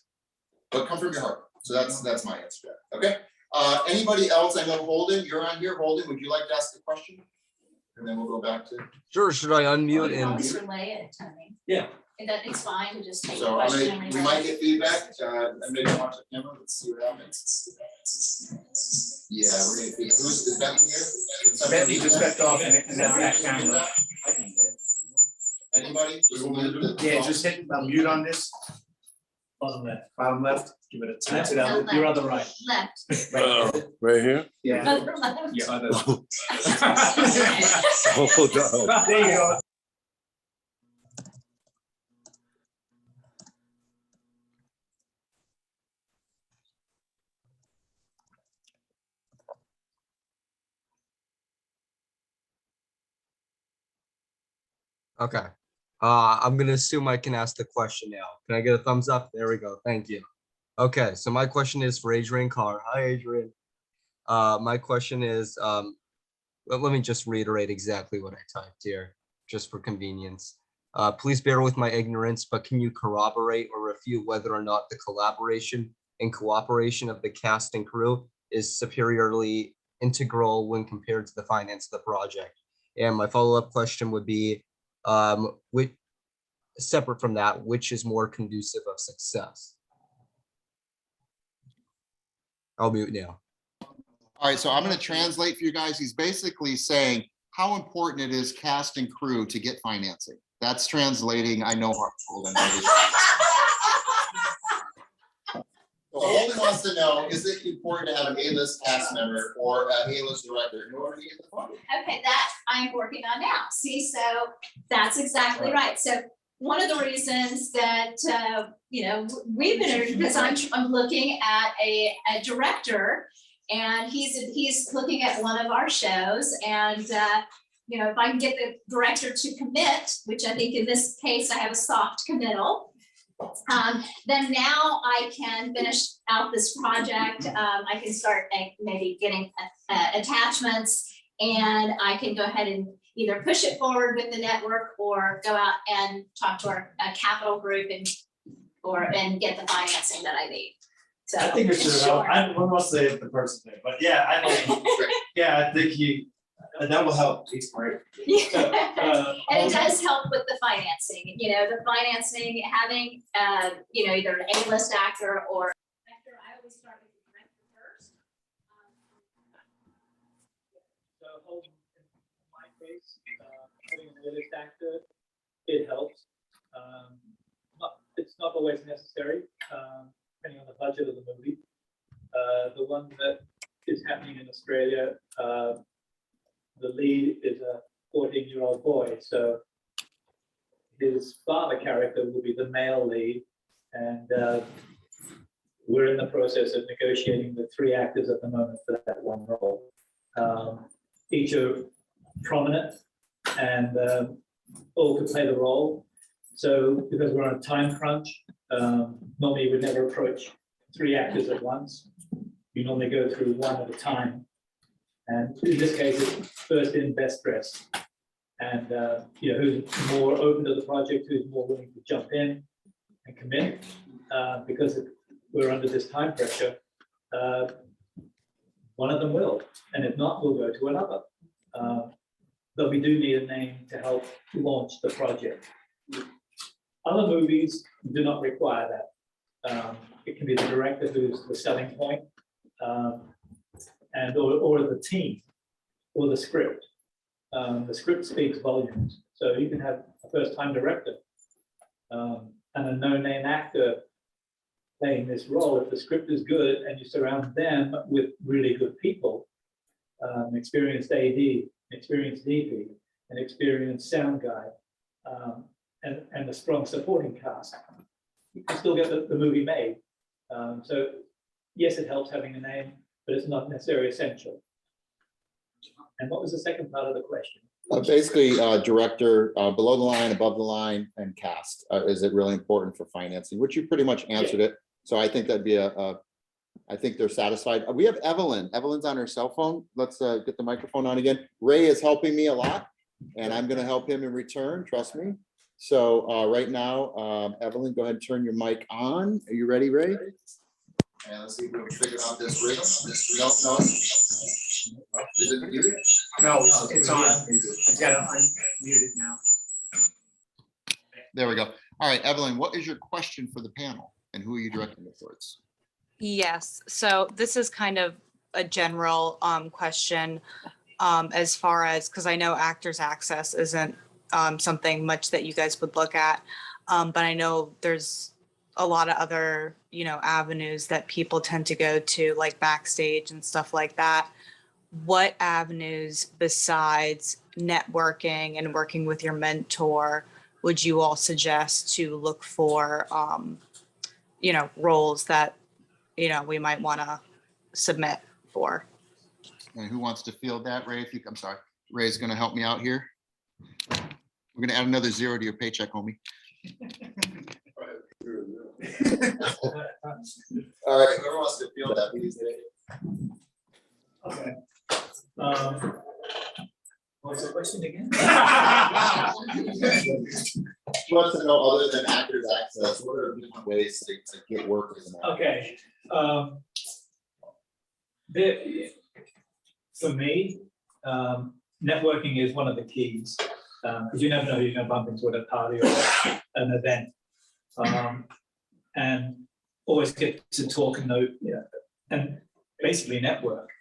but come from your heart. So that's my answer to that. Okay. Anybody else? I know Holden, you're on here. Holden, would you like to ask a question? And then we'll go back to. Sure, should I unmute You can and always relay it, Tony. Yeah. And that it's fine to just take the So I question. mean, and we relay might it. get feedback, and maybe watch the camera, let's see what happens. Yeah, we're gonna, is Bentley here? Can somebody Bentley do just that? stepped off and that's that camera. Anybody? Just mute the- Yeah, just hit mute on this, Bottom left, bottom left. give it a Tap tap. it out. You're on the right. Left. right here? Yeah. Left. Yeah, other. Hold on. There you go. Okay. I'm gonna assume I can ask the question now. Can I get a thumbs up? There we go. Thank you. Okay, so my question is for Adrian Carr. Hi, Adrian. My question is, let me just reiterate exactly what I typed here, just for convenience. Please bear with my ignorance, but can you corroborate or refute whether or not the collaboration and cooperation of the cast and crew is superiorly integral when compared to the finance of the project? And my follow-up question would be, which, separate from that, which is more conducive of success? I'll mute now. All right, so I'm gonna translate for you guys. He's basically saying how important it is cast and crew to get financing. That's translating, I know. Holden wants to know, is it important to have an A-list cast member or an A-list director in order to get the funding? Okay, that I'm working on now. See, so that's exactly right. So one of the reasons that, we've been, because I'm looking at a director and he's looking at one of our shows and, if I can get the director to commit, which I think in this case, I have a soft committal, then now I can finish out this project. I can start maybe getting attachments and I can go ahead and either push it forward with the network or go out and talk to our capital group and get the financing that I need. So I think it should help. I don't want to say the person thing, but yeah, I think that will help. He's great. And it does help with the financing, having, either an A-list actor or. I always start with the director first. So in my case, having an A-list actor, it helps. It's not always necessary, depending on the budget of the movie. The one that is happening in Australia, the lead is a 14-year-old boy, so his father character will be the male lead, and we're in the process of negotiating with 3 actors at the moment for that one role. Each are prominent and all could play the role. So because we're on a time crunch, normally you would never approach 3 actors at once. You normally go through one at a time. And in this case, it's first in, best dressed. And who's more open to the project, who's more willing to jump in and commit, because we're under this time pressure. One of them will, and if not, we'll go to another. But we do need a name to help launch the project. Other movies do not require that. It can be the director who's the selling point, and or the team, or the script. The script speaks volumes, so you can have a first-time director and a no-name actor playing this role. If the script is good and you surround them with really good people, experienced AD, experienced DP, an experienced sound guy, and a strong supporting cast, you can still get the movie made. So yes, it helps having a name, but it's not necessarily essential. And what was the second part of the question? Basically, director, below the line, above the line, and cast. Is it really important for financing? Which you pretty much answered it. So I think that'd be I think they're satisfied. We have Evelyn. Evelyn's on her cell phone. Let's get the microphone on again. Ray is helping me a lot, and I'm going to help him in return. Trust me. So right now, Evelyn, go ahead and turn your mic on. Are you ready, Ray? And let's see if we can figure out this rhythm. No. Is it muted? No, it's on. It's got to unmute it now. There we go. All right, Evelyn, what is your question for the panel and who are you directing it towards? Yes, so this is kind of a general question as far as, because I know Actors Access isn't something much that you guys would look at, but I know there's a lot of other, avenues that people tend to go to, like Backstage and stuff like that. What avenues besides networking and working with your mentor would you all suggest to look for, roles that, we might want to submit for? And who wants to field that, Ray? I'm sorry, Ray's gonna help me out here. We're gonna add another 0 to your paycheck, homie. All right, whoever wants to field that, please. Okay. What's the question again? Who wants to know, other than Actors Access, what are different ways to get work as an actor? Okay. For me, networking is one of the keys, because you never know who you're going to bump into at a party or an event, and always get to talk and know, and basically network.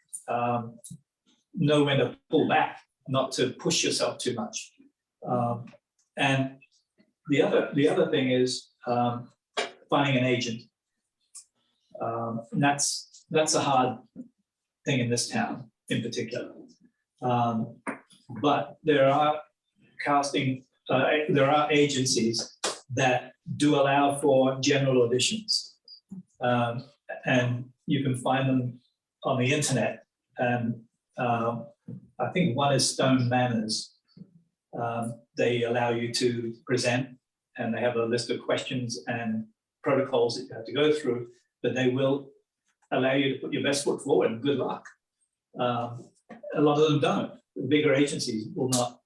Know when to pull back, not to push yourself too much. And the other thing is finding an agent. And that's a hard thing in this town in particular. But there are there are agencies that do allow for general auditions. And you can find them on the internet. And I think one is Stone Manners. They allow you to present, and they have a list of questions and protocols that you have to go through, but they will allow you to put your best foot forward, and good luck. A lot of them don't. The bigger agencies will not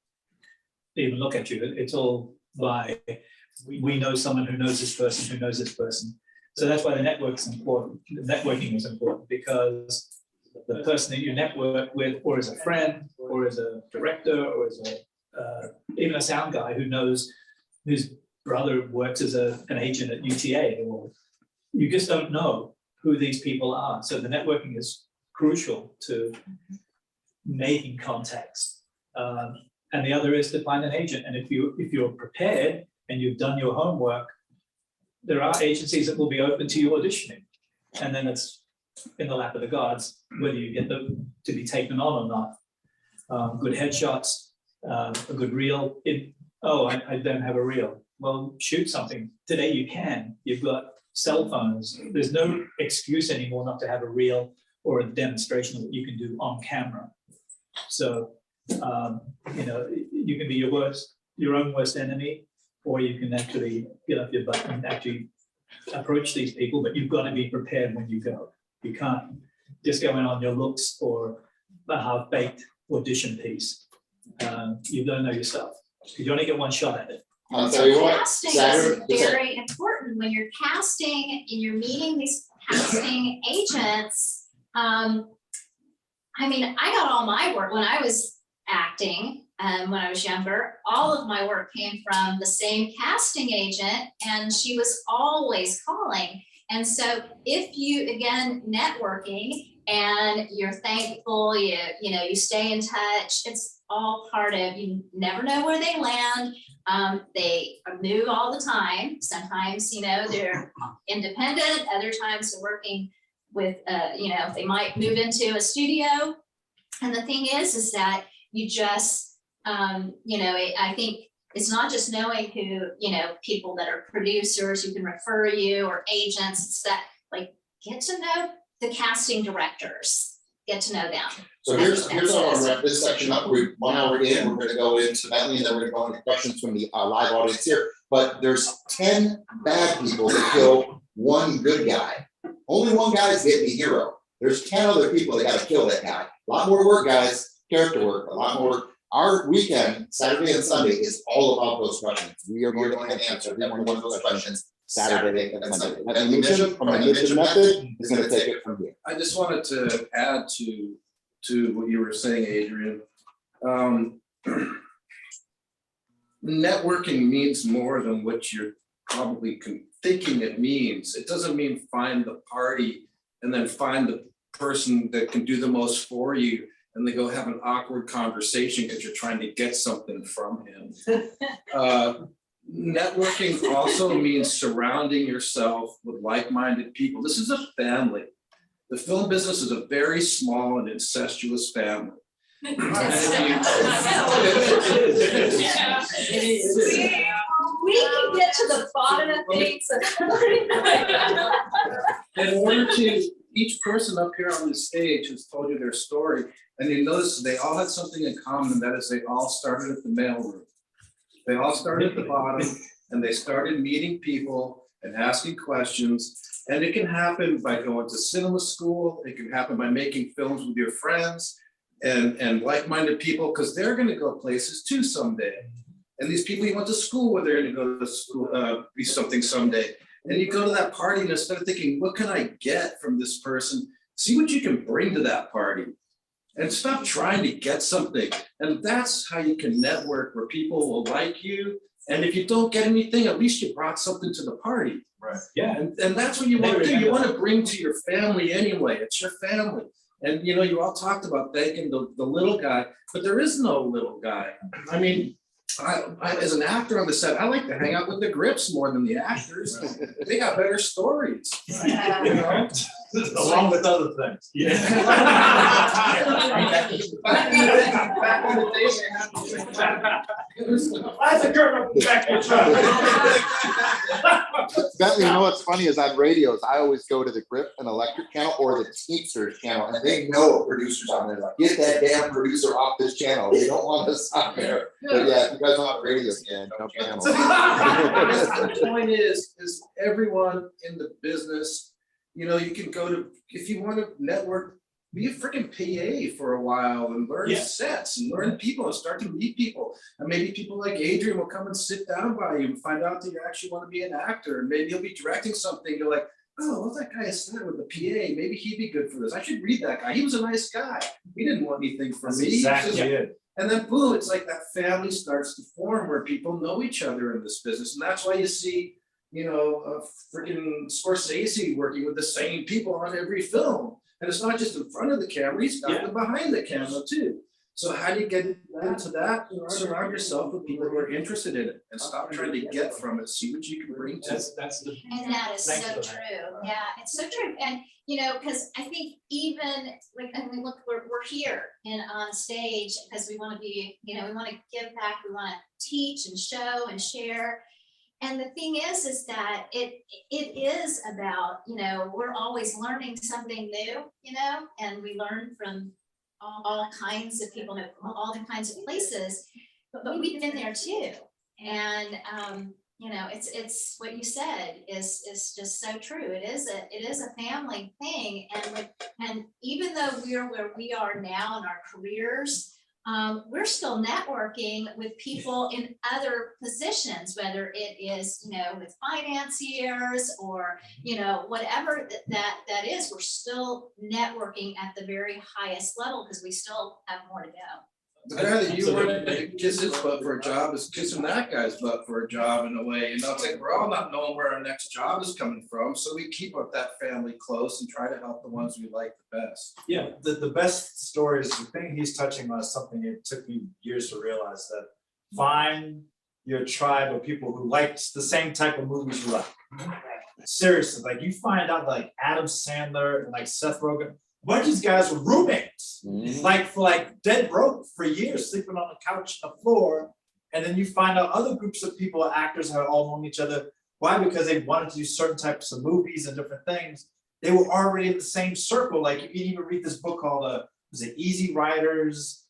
even look at you. It's all by, we know someone who knows this person, who knows this person. So that's why the network's important. The networking is important, because the person that you network with, or as a friend, or as a director, or as even a sound guy whose brother works as an agent at UTA, or you just don't know who these people are. So the networking is crucial to making contacts. And the other is to find an agent. And if you're prepared and you've done your homework, there are agencies that will be open to you auditioning. And then it's in the lap of the gods whether you get them to be taken on or not. Good headshots, a good reel. I don't have a reel. Well, shoot something. Today you can. You've got cell phones. There's no excuse anymore not to have a reel or a demonstration of what you can do on camera. So, you can be your own worst enemy, or you can actually get up your butt and actually approach these people, but you've got to be prepared when you go. You can't just go in on your looks or a half-baked audition piece. You've got to know yourself, because you only get one shot at it. I'll tell you what, Casting Saturday- is very important when you're casting and you're meeting these casting agents. I got all my work when I was acting, when I was younger. All of my work came from the same casting agent, and she was always calling. And so if you, again, networking, and you're thankful, you stay in touch, it's all part of, you never know where they land. They move all the time. Sometimes, they're independent. Other times they're working with, they might move into a studio. And the thing is that you just, I think it's not just knowing who, people that are producers who can refer you, or agents. It's that, get to know the casting directors, get to know them. So here's how I'm gonna wrap this section up. 1 hour in, we're gonna go into Bentley, and then we're gonna go into questions from the live audience here. But there's 10 bad people that kill one good guy. Only one guy's getting the hero. There's 10 other people that gotta kill that guy. A lot more work, guys. Character work, a lot more work. Our weekend, Saturday and Sunday, is all about those questions. We are going to answer every one of those questions Saturday and Sunday. And the Mitchum, from the Mitchum method, is gonna take it from here. I just wanted to add to what you were saying, Adrian. Networking means more than what you're probably thinking it means. It doesn't mean find the party and then find the person that can do the most for you and they go have an awkward conversation because you're trying to get something from him. Networking also means surrounding yourself with like-minded people. This is a family. The film business is a very small and incestuous family. We can get to the bottom of things. In order to, each person up here on the stage has told you their story, and you notice they all had something in common, and that is they all started at the mailroom. They all started at the bottom, and they started meeting people and asking questions. And it can happen by going to cinema school. It can happen by making films with your friends and like-minded people, because they're going to go places too someday. And these people you went to school with, they're going to go to school, be something someday. And you go to that party and instead of thinking, what can I get from this person? See what you can bring to that party. And stop trying to get something. And that's how you can network, where people will like you. And if you don't get anything, at least you brought something to the party. Right. Yeah. And that's what you want to do. You want to bring to your family anyway. It's your family. And you know, you all talked about thanking the little guy, but there is no little guy. I mean, I as an actor on the set, I like to hang out with the grips more than the actors. They got better stories. You know? Along with other things. Bentley, you know what's funny is on radios, I always go to the grip and electric channel or the Teamsters channel, and they know producers on there, like, get that damn producer off this channel. They don't want us on there. But yeah, if you guys want radios, man, no channels. The point is everyone in the business, you know, you can go to, if you want to network, be a freaking PA for a while and learn sets and learn people and start to meet people. And maybe people like Adrian will come and sit down by you and find out that you actually want to be an actor. And maybe you'll be directing something. You're like, oh, what's that guy said with the PA? Maybe he'd be good for this. I should read that guy. He was a nice guy. He didn't want anything from me. Exactly it. And then boom, it's like that family starts to form where people know each other in this business. And that's why you see, you know, freaking Scorsese working with the same people on every film. And it's not just in front of the camera, he's got them behind the camera too. So how do you get into that? Surround yourself with people who are interested in it and stop trying to get from it. See what you can bring to it. That's the. And that is so true. Yeah, it's so true. And, you know, because I think even like, I mean, look, we're here and on stage because we want to be, you know, we want to give back, we want to teach and show and share. And the thing is that it is about, you know, we're always learning something new, you know, and we learn from all kinds of people, from all the kinds of places, but we've been there too. And, you know, it's what you said is just so true. It is a family thing. And even though we're where we are now in our careers, we're still networking with people in other positions, whether it is, you know, with financiers or, you know, whatever that is, we're still networking at the very highest level because we still have more to go. The guy that you want to kiss his butt for a job is kissing that guy's butt for a job in a way. You know, it's like we're all not knowing where our next job is coming from. So we keep up that family close and try to help the ones we like the best. Yeah, the best stories, the thing he's touching on is something it took me years to realize, that find your tribe of people who like the same type of movies you like. Seriously, like you find out like Adam Sandler and like Seth Rogen, a bunch of these guys were roommates, like for like dead broke for years, sleeping on the couch and the floor. And then you find out other groups of people, actors, have all known each other. Why? Because they wanted to do certain types of movies and different things. They were already in the same circle. Like you can even read this book called was it Easy Riders?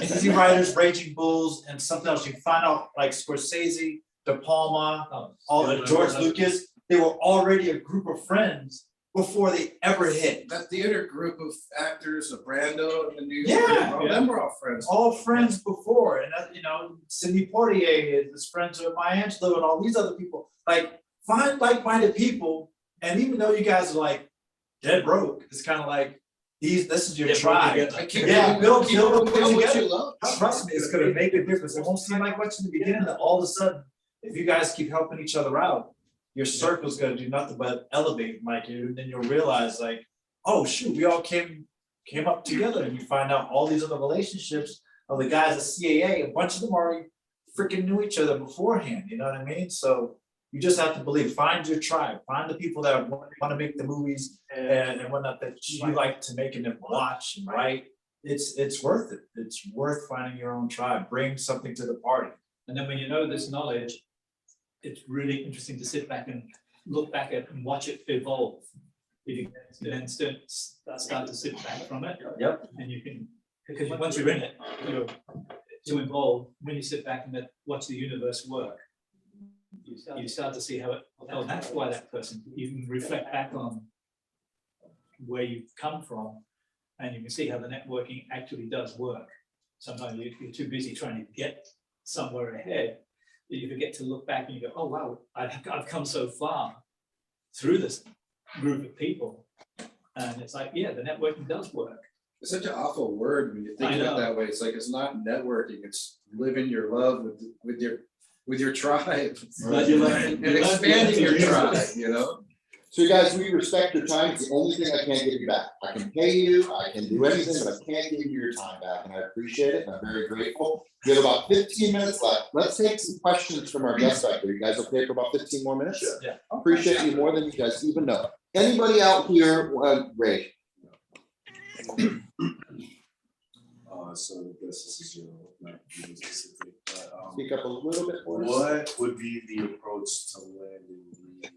Easy Riders, Raging Bulls, and something else. You find out like Scorsese, De Palma, all George Lucas. They were already a group of friends before they ever hit. That theater group of actors, of Brando and the New Yeah. York, all them were all friends. All friends before, and you know, Sidney Poitier is friends with Maya Angelou and all these other people. Like, find like-minded people, and even though you guys are like dead broke, it's kind of like this is your They're tribe. broke together. I keep Yeah, build doing what together. you love. Trust me, it's gonna make a difference. It won't seem like much in the beginning, but all of a sudden, if you guys keep helping each other out, your circle's gonna do nothing but elevate, Mike, and then you'll realize like, oh shoot, we all came up together, and you find out all these other relationships of the guys at CAA, a bunch of them already freaking knew each other beforehand, you know what I mean? So you just have to believe, find your tribe, find the people that want to make the movies and whatnot that you like to make and then watch and write. It's worth it. It's worth finding your own tribe. Bring something to the party. And then when you know this knowledge, it's really interesting to sit back and look back at and watch it evolve. You then start to sit back from it. Yep. And you can, because once you're in it, you're too involved. When you sit back and watch the universe work, you start to see how it, oh, that's why that person, you can reflect back on where you've come from, and you can see how the networking actually does work. Sometimes you're too busy trying to get somewhere ahead that you forget to look back and you go, oh wow, I've come so far through this group of people. And it's like, yeah, the networking does work. It's such an awful word when you think I of it know. that way. It's like, it's not networking, it's living your love with your tribe. But you learn- And you learn expanding to your use it. tribe, you know? So you guys, we respect your time. It's the only thing I can't give you back. I can pay you, I can do anything, but I can't give you your time back, and I appreciate it, and I'm very grateful. We have about 15 minutes left. Let's take some questions from our guests back there. You guys okay for about 15 more minutes? Yeah. Appreciate you more than you guys even know. Anybody out here, Ray? So I guess this is your, not really specific, but, Speak up a little bit more. what would be the approach to landing lead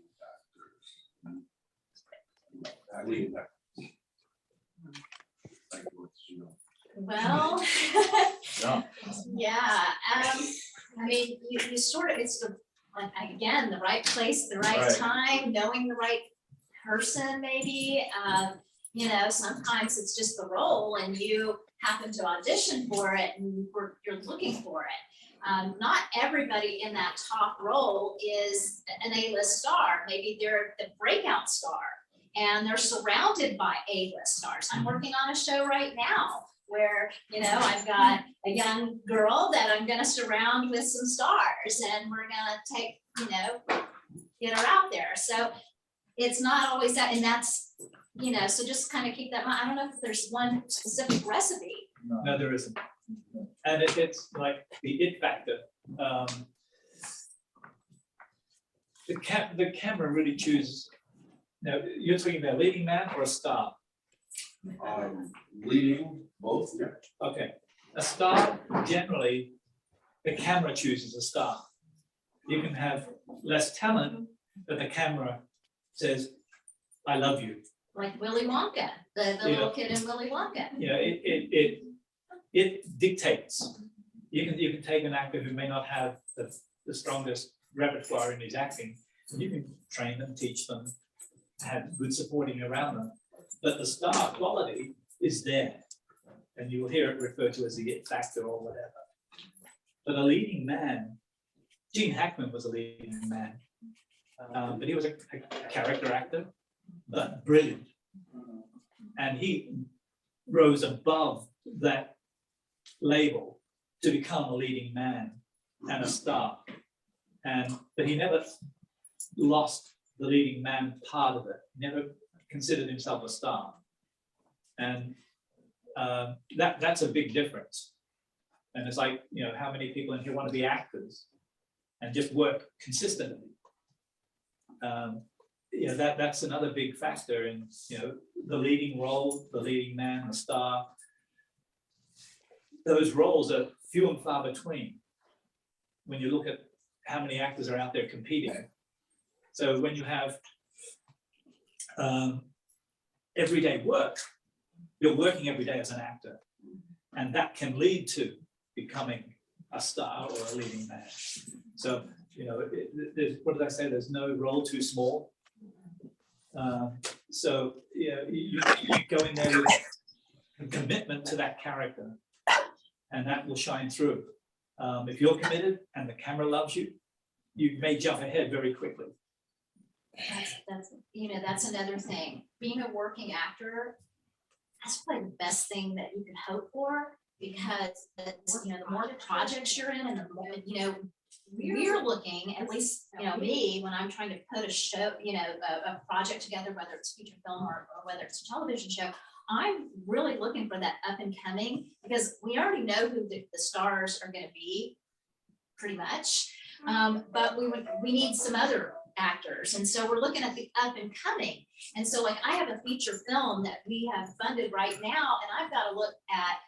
actors? Lead actors. Like, what, you know? Well, No. yeah, I mean, you sort of, it's the, like, again, the right place, the right Right. time, knowing the right person, maybe. You know, sometimes it's just the role and you happen to audition for it and you're looking for it. Not everybody in that top role is an A-list star. Maybe they're the breakout star and they're surrounded by A-list stars. I'm working on a show right now where, you know, I've got a young girl that I'm gonna surround with some stars and we're gonna take, you know, get her out there. So it's not always that, and that's, you know, so just kind of keep that in mind. I don't know if there's one specific recipe. No, there isn't. And it's like the it factor. The camera really chooses. Now, you're talking about leading man or a star? Leading both, yeah. Okay, a star, generally, the camera chooses a star. You can have less talent, but the camera says, I love you. Like Willy Wonka, the little kid in Willy Wonka. You know, it dictates. You can take an actor who may not have the strongest repertoire in his acting, and you can train them, teach them, have good supporting around them. But the star quality is there, and you will hear it referred to as the it factor or whatever. But a leading man, Gene Hackman was a leading man, but he was a character actor, but brilliant. And he rose above that label to become a leading man and a star. But he never lost the leading man part of it, never considered himself a star. And that's a big difference. And it's like, you know, how many people in here want to be actors and just work consistently? You know, that's another big factor in, you know, the leading role, the leading man, the star. Those roles are few and far between when you look at how many actors are out there competing. So when you have everyday work, you're working every day as an actor, and that can lead to becoming a star or a leading man. So, you know, what did I say? There's no role too small. So, you know, you go in there with a commitment to that character, and that will shine through. If you're committed and the camera loves you, you may jump ahead very quickly. That's another thing. Being a working actor, that's probably the best thing that you can hope for, because the more the projects you're in, and the more, we're looking, at least, me, when I'm trying to put a show, a project together, whether it's feature film or whether it's a television show, I'm really looking for that up and coming, because we already know who the stars are gonna be, pretty much. But we need some other actors, and so we're looking at the up and coming. And so, like, I have a feature film that we have funded right now, and I've got to look at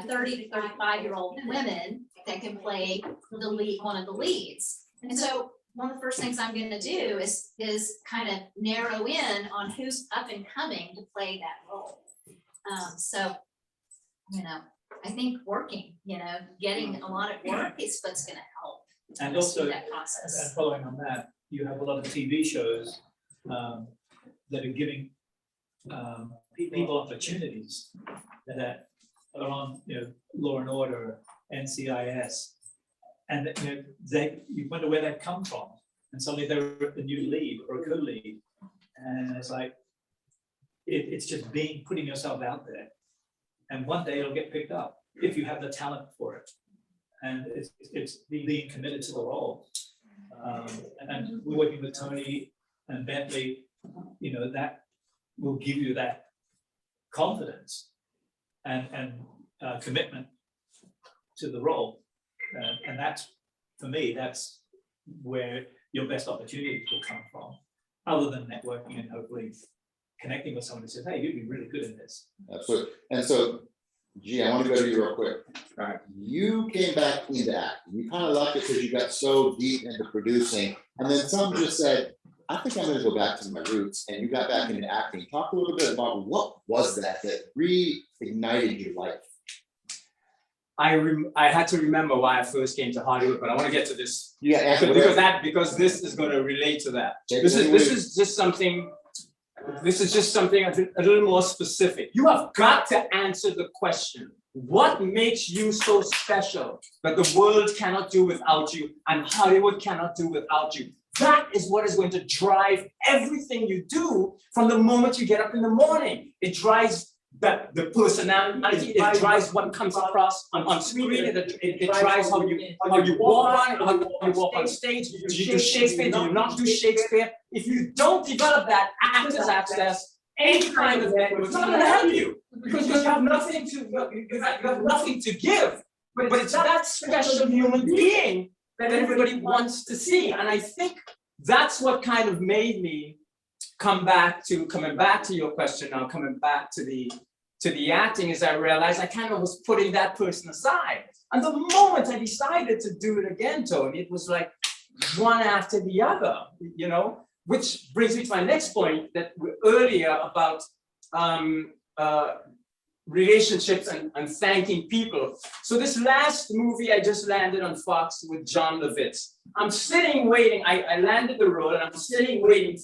30 to 35-year-old women that can play the lead, one of the leads. And so one of the first things I'm going to do is kind of narrow in on who's up and coming to play that role. So, I think working, getting a lot of work is what's going to help. And also, that process. and following on that, you have a lot of TV shows that are giving people opportunities that are on, Law and Order, NCIS, and you wonder where that come from, and suddenly they're a new lead or a co-lead, and it's like it's just putting yourself out there, and one day it'll get picked up if you have the talent for it, and it's being committed to the role. And we're working with Tony and Bentley, that will give you that confidence and commitment to the role. And that's, for me, that's where your best opportunities will come from, other than networking and hopefully connecting with someone who says, hey, you'd be really good in this. Absolutely. And so, G, I want to go to you real quick. All right. You came back into acting. You kind of left it because you got so deep into producing. And then some just said, I think I'm going to go back to my roots. And you got back into acting. Talk a little bit about what was that reignited your life? I had to remember why I first came to Hollywood, but I want to get to this. Yeah, because this is going to relate to that. This is just something a little more specific. You have got to answer the question: what makes you so special that the world cannot do without you and Hollywood cannot do without you? That is what is going to drive everything you do from the moment you get up in the morning. It drives the personality, it drives what comes across on screen, it drives how you walk on stage. Do you do Shakespeare? Do you not do Shakespeare? If you don't develop that actor's access, any kind of network, it's not going to help you, because you have nothing to give. But it's that special human being that everybody wants to see, and I think that's what kind of made me coming back to your question now, coming back to the acting, is I realized I kind of was putting that person aside. And the moment I decided to do it again, Tony, it was like one after the other, which brings me to my next point that earlier about relationships and thanking people. So this last movie I just landed on Fox with John Lovitz. I'm sitting waiting. I landed the role and I'm sitting waiting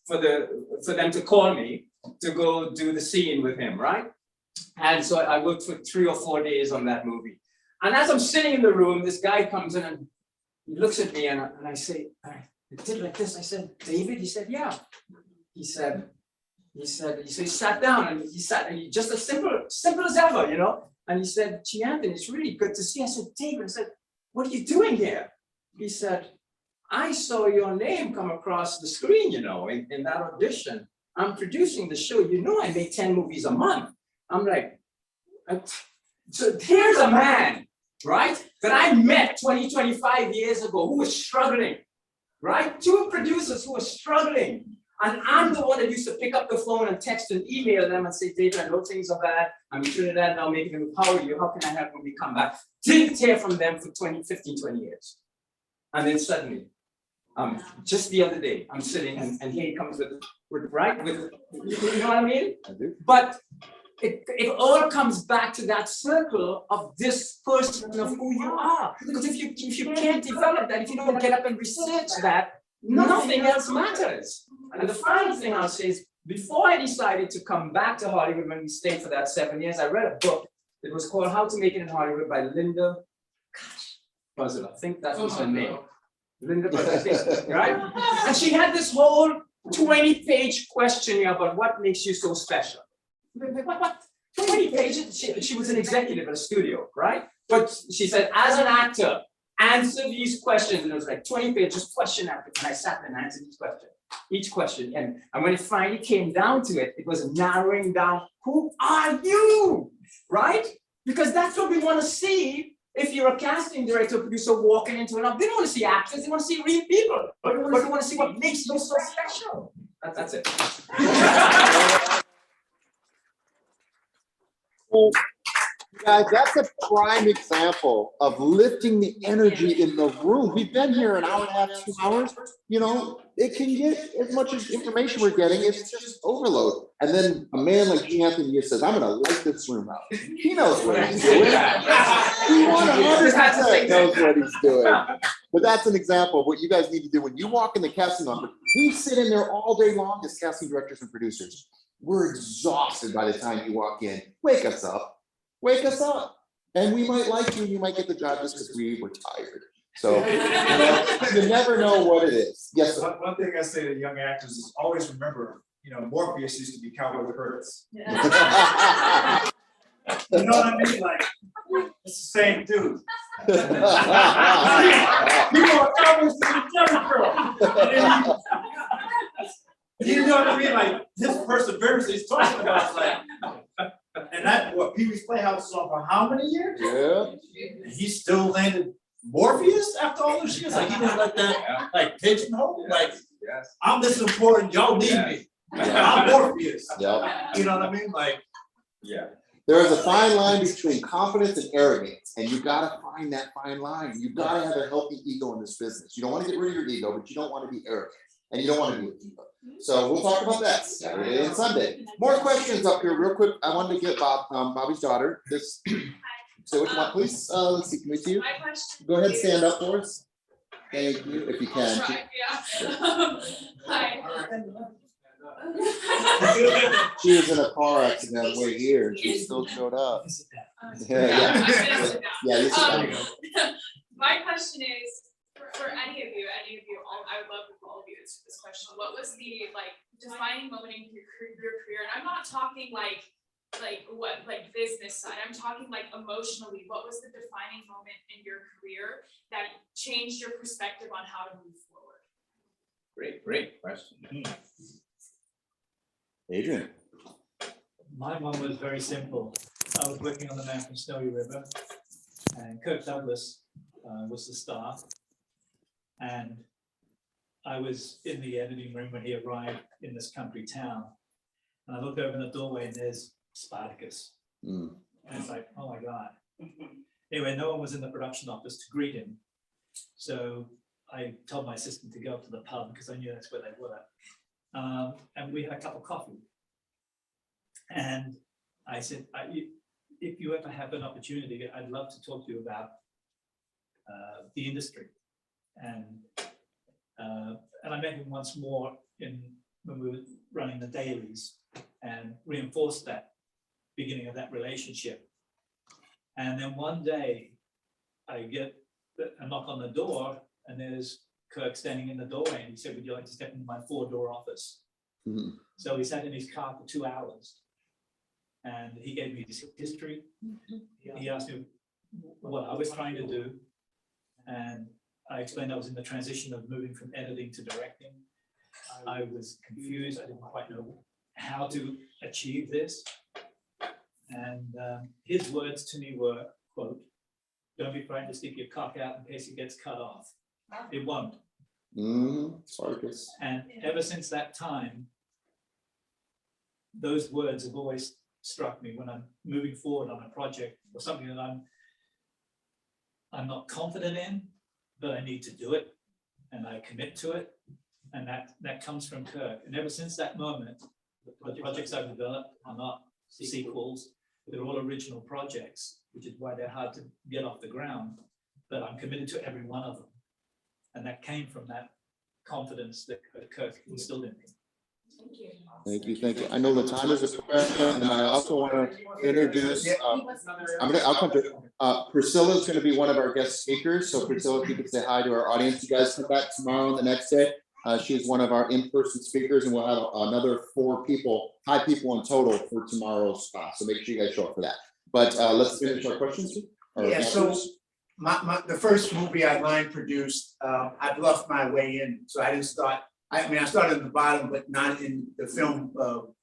for them to call me to go do the scene with him, right? And so I worked for 3 or 4 days on that movie. And as I'm sitting in the room, this guy comes in and he looks at me and I say, I did like this. I said, David? He said, yeah. He sat down and he sat, and just as simple as ever, And he said, gee, Anthony, it's really good to see you. I said, David, I said, what are you doing here? He said, I saw your name come across the screen, in that audition. I'm producing the show. I make 10 movies a month. I'm like, so here's a man, right, that I met 25 years ago who was struggling, right? 2 producers who were struggling. And I'm the one that used to pick up the phone and text and email them and say, David, I know things are bad. I'm in Trinidad now making them. How are you? How can I help when we come back? Didn't hear from them for 15, 20 years. And then suddenly, just the other day, I'm sitting and here he comes with you know what I mean? I do. But it all comes back to that circle of this person of who you are. Because if you can't develop that, if you don't get up and research that, nothing else matters. And the final thing I'll say is, before I decided to come back to Hollywood when we stayed for that 7 years, I read a book. It was called How to Make It in Hollywood by Linda Buzzard. I think that was her name. Linda Buzzard, right? And she had this whole 20-page questionnaire about what makes you so special. What? 20 pages? She was an executive at a studio, right? But she said, as an actor, answer these questions. And it was like 20 pages, question after. And I sat there and answered each question. And when it finally came down to it, it was narrowing down, who are you? Right? Because that's what we want to see. If you're a casting director, producer walking into an office, they don't want to see actors, they want to see real people. But they want to see what makes you so special. That's it. Well, guys, that's a prime example of lifting the energy in the room. We've been here an hour and a half, 2 hours. You know, it can get as much as information we're getting, it's just overload. And then a man like G. Anthony just says, I'm gonna light this room up. He knows what he's doing. He 100% knows what he's doing. But that's an example of what you guys need to do when you walk in the casting office. We sit in there all day long as casting directors and producers. We're exhausted by the time you walk in. Wake us up. Wake us up. And we might like you, you might get the job just because we were tired. So you never know what it is. Yes, sir. One thing I say to young actors is always remember, Morpheus used to be Cowboy Curtis. You know what I mean? Like, it's the same dude. People are Cowboys to the Jerry Curl. You know what I mean? Like, this perseverance he's talking about, like, and that, what, Pee Wee's Playhouse saw for how many years? Yeah. And he still landed Morpheus after all those years? Like, he didn't let that, like, pigeonhole? Like, I'm this important, y'all need me. I'm Morpheus. Yep. You know what I mean? Like, yeah. There is a fine line between confidence and arrogance, and you gotta find that fine line. You gotta have a healthy ego in this business. You don't want to get rid of your ego, but you don't want to be arrogant, and you don't want to be a diva. So we'll talk about that Saturday and Sunday. More questions up here, real quick. I wanted to get Bobby's daughter. This. Say what you want, please. Let's see. Can we see you? Go ahead and stand up for us. Thank you, if you can. Hi. She was in a car accident on the way here, and she still showed up. Yeah. My question is, for any of you, I would love for all of you to answer this question. What was the defining moment in your career? And I'm not talking like business side. I'm talking emotionally. What was the defining moment in your career that changed your perspective on how to move forward? Great question. Adrian. My one was very simple. I was working on The Man from Snowy River, and Kirk Douglas was the star. And I was in the editing room when he arrived in this country town. And I looked over in the doorway and there's Spartacus. And it's like, oh my God. Anyway, no one was in the production office to greet him. So I told my assistant to go up to the pub because I knew that's where they were. And we had a cup of coffee. And I said, if you ever have an opportunity, I'd love to talk to you about the industry. And I met him once more when we were running the dailies and reinforced that beginning of that relationship. And then one day I get a knock on the door and there's Kirk standing in the doorway and he said, would you like to step into my 4-door office? So he sat in his car for 2 hours and he gave me his history. He asked me what I was trying to do. And I explained I was in the transition of moving from editing to directing. I was confused. I didn't quite know how to achieve this. And his words to me were, quote, don't be frightened to stick your cock out in case it gets cut off. It won't. Spartacus. And ever since that time, those words have always struck me when I'm moving forward on a project or something that I'm not confident in, but I need to do it and I commit to it. And that comes from Kirk. And ever since that moment, the projects I've developed are not sequels, they're all original projects, which is why they're hard to get off the ground, but I'm committed to every one of them. And that came from that confidence that Kirk instilled in me. Thank you. Thank you. I know Latanya's a question, and I also want to introduce, I'll come to, Priscilla's going to be one of our guest speakers. So Priscilla, if you could say hi to our audience. You guys come back tomorrow and the next day. She's one of our in-person speakers, and we'll have another 5 people in total for tomorrow's class. So make sure you guys show up for that. But let's finish our questions. Yeah, so the first movie I line produced, I bluffed my way in, so I didn't start. I mean, I started at the bottom, but not in the film,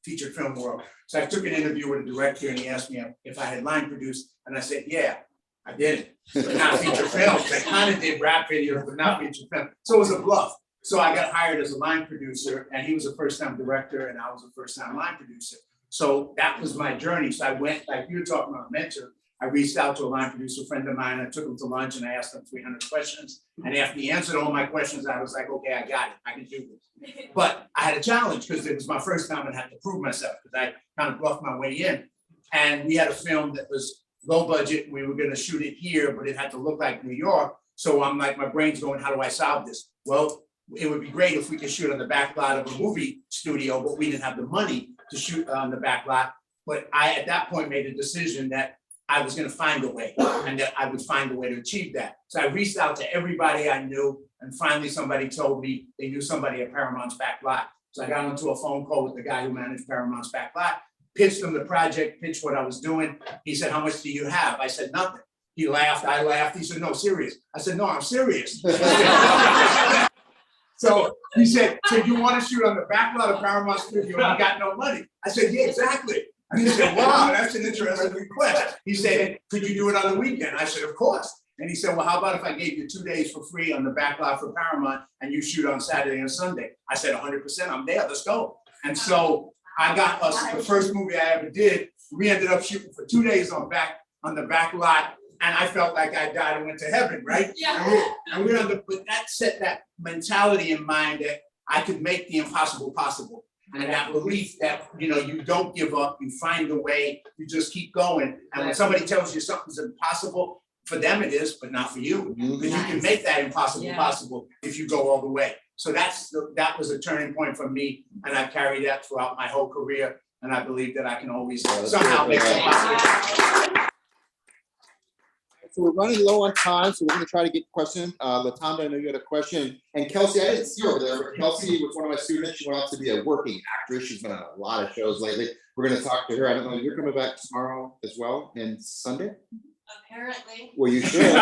featured film world. So I took an interview with a director, and he asked me if I had line produced, and I said, yeah, I did it, but not feature films. I kind of did rap videos, but not feature film. So it was a bluff. So I got hired as a line producer, and he was a first-time director, and I was a first-time line producer. So that was my journey. So I went, like you were talking about mentor, I reached out to a line producer friend of mine. I took him to lunch and I asked him 300 questions. And after he answered all my questions, I was like, okay, I got it. I can do this. But I had a challenge because it was my first time and I had to prove myself because I kind of bluffed my way in. And we had a film that was low budget. We were going to shoot it here, but it had to look like New York. So I'm like, my brain's going, how do I solve this? Well, it would be great if we could shoot on the back lot of a movie studio, but we didn't have the money to shoot on the back lot. But I, at that point, made a decision that I was going to find a way and that I would find a way to achieve that. So I reached out to everybody I knew, and finally somebody told me they knew somebody at Paramount's back lot. So I got onto a phone call with the guy who managed Paramount's back lot, pitched him the project, pitched what I was doing. He said, how much do you have? I said, nothing. He laughed, I laughed. He said, no, serious. I said, no, I'm serious. So he said, so you want to shoot on the back lot of Paramount Studio and you got no money? I said, yeah, exactly. And he said, wow, that's an interesting request. He said, could you do it on the weekend? I said, of course. And he said, well, how about if I gave you 2 days for free on the back lot for Paramount and you shoot on Saturday and Sunday? I said, 100%, I'm there, let's go. And so I got us the first movie I ever did. We ended up shooting for 2 days on the back lot. And I felt like I died and went to heaven, right? Yeah. And we're on the, but that set that mentality in mind that I could make the impossible possible. And that belief that, you know, you don't give up, you find a way, you just keep going. And when somebody tells you something's impossible, for them it is, but not for you. Because you can make that impossible possible if you go all the way. So that was a turning point for me. And I carried that throughout my whole career. And I believe that I can always somehow make it possible. So we're running low on time, so we're gonna try to get questions. Latanya, I know you had a question. And Kelsey, I didn't see her over there, but Kelsey was one of my students. She went out to be a working actress. She's been on a lot of shows lately. We're gonna talk to her. I don't know, you're coming back tomorrow as well and Sunday? Apparently. Well, you should.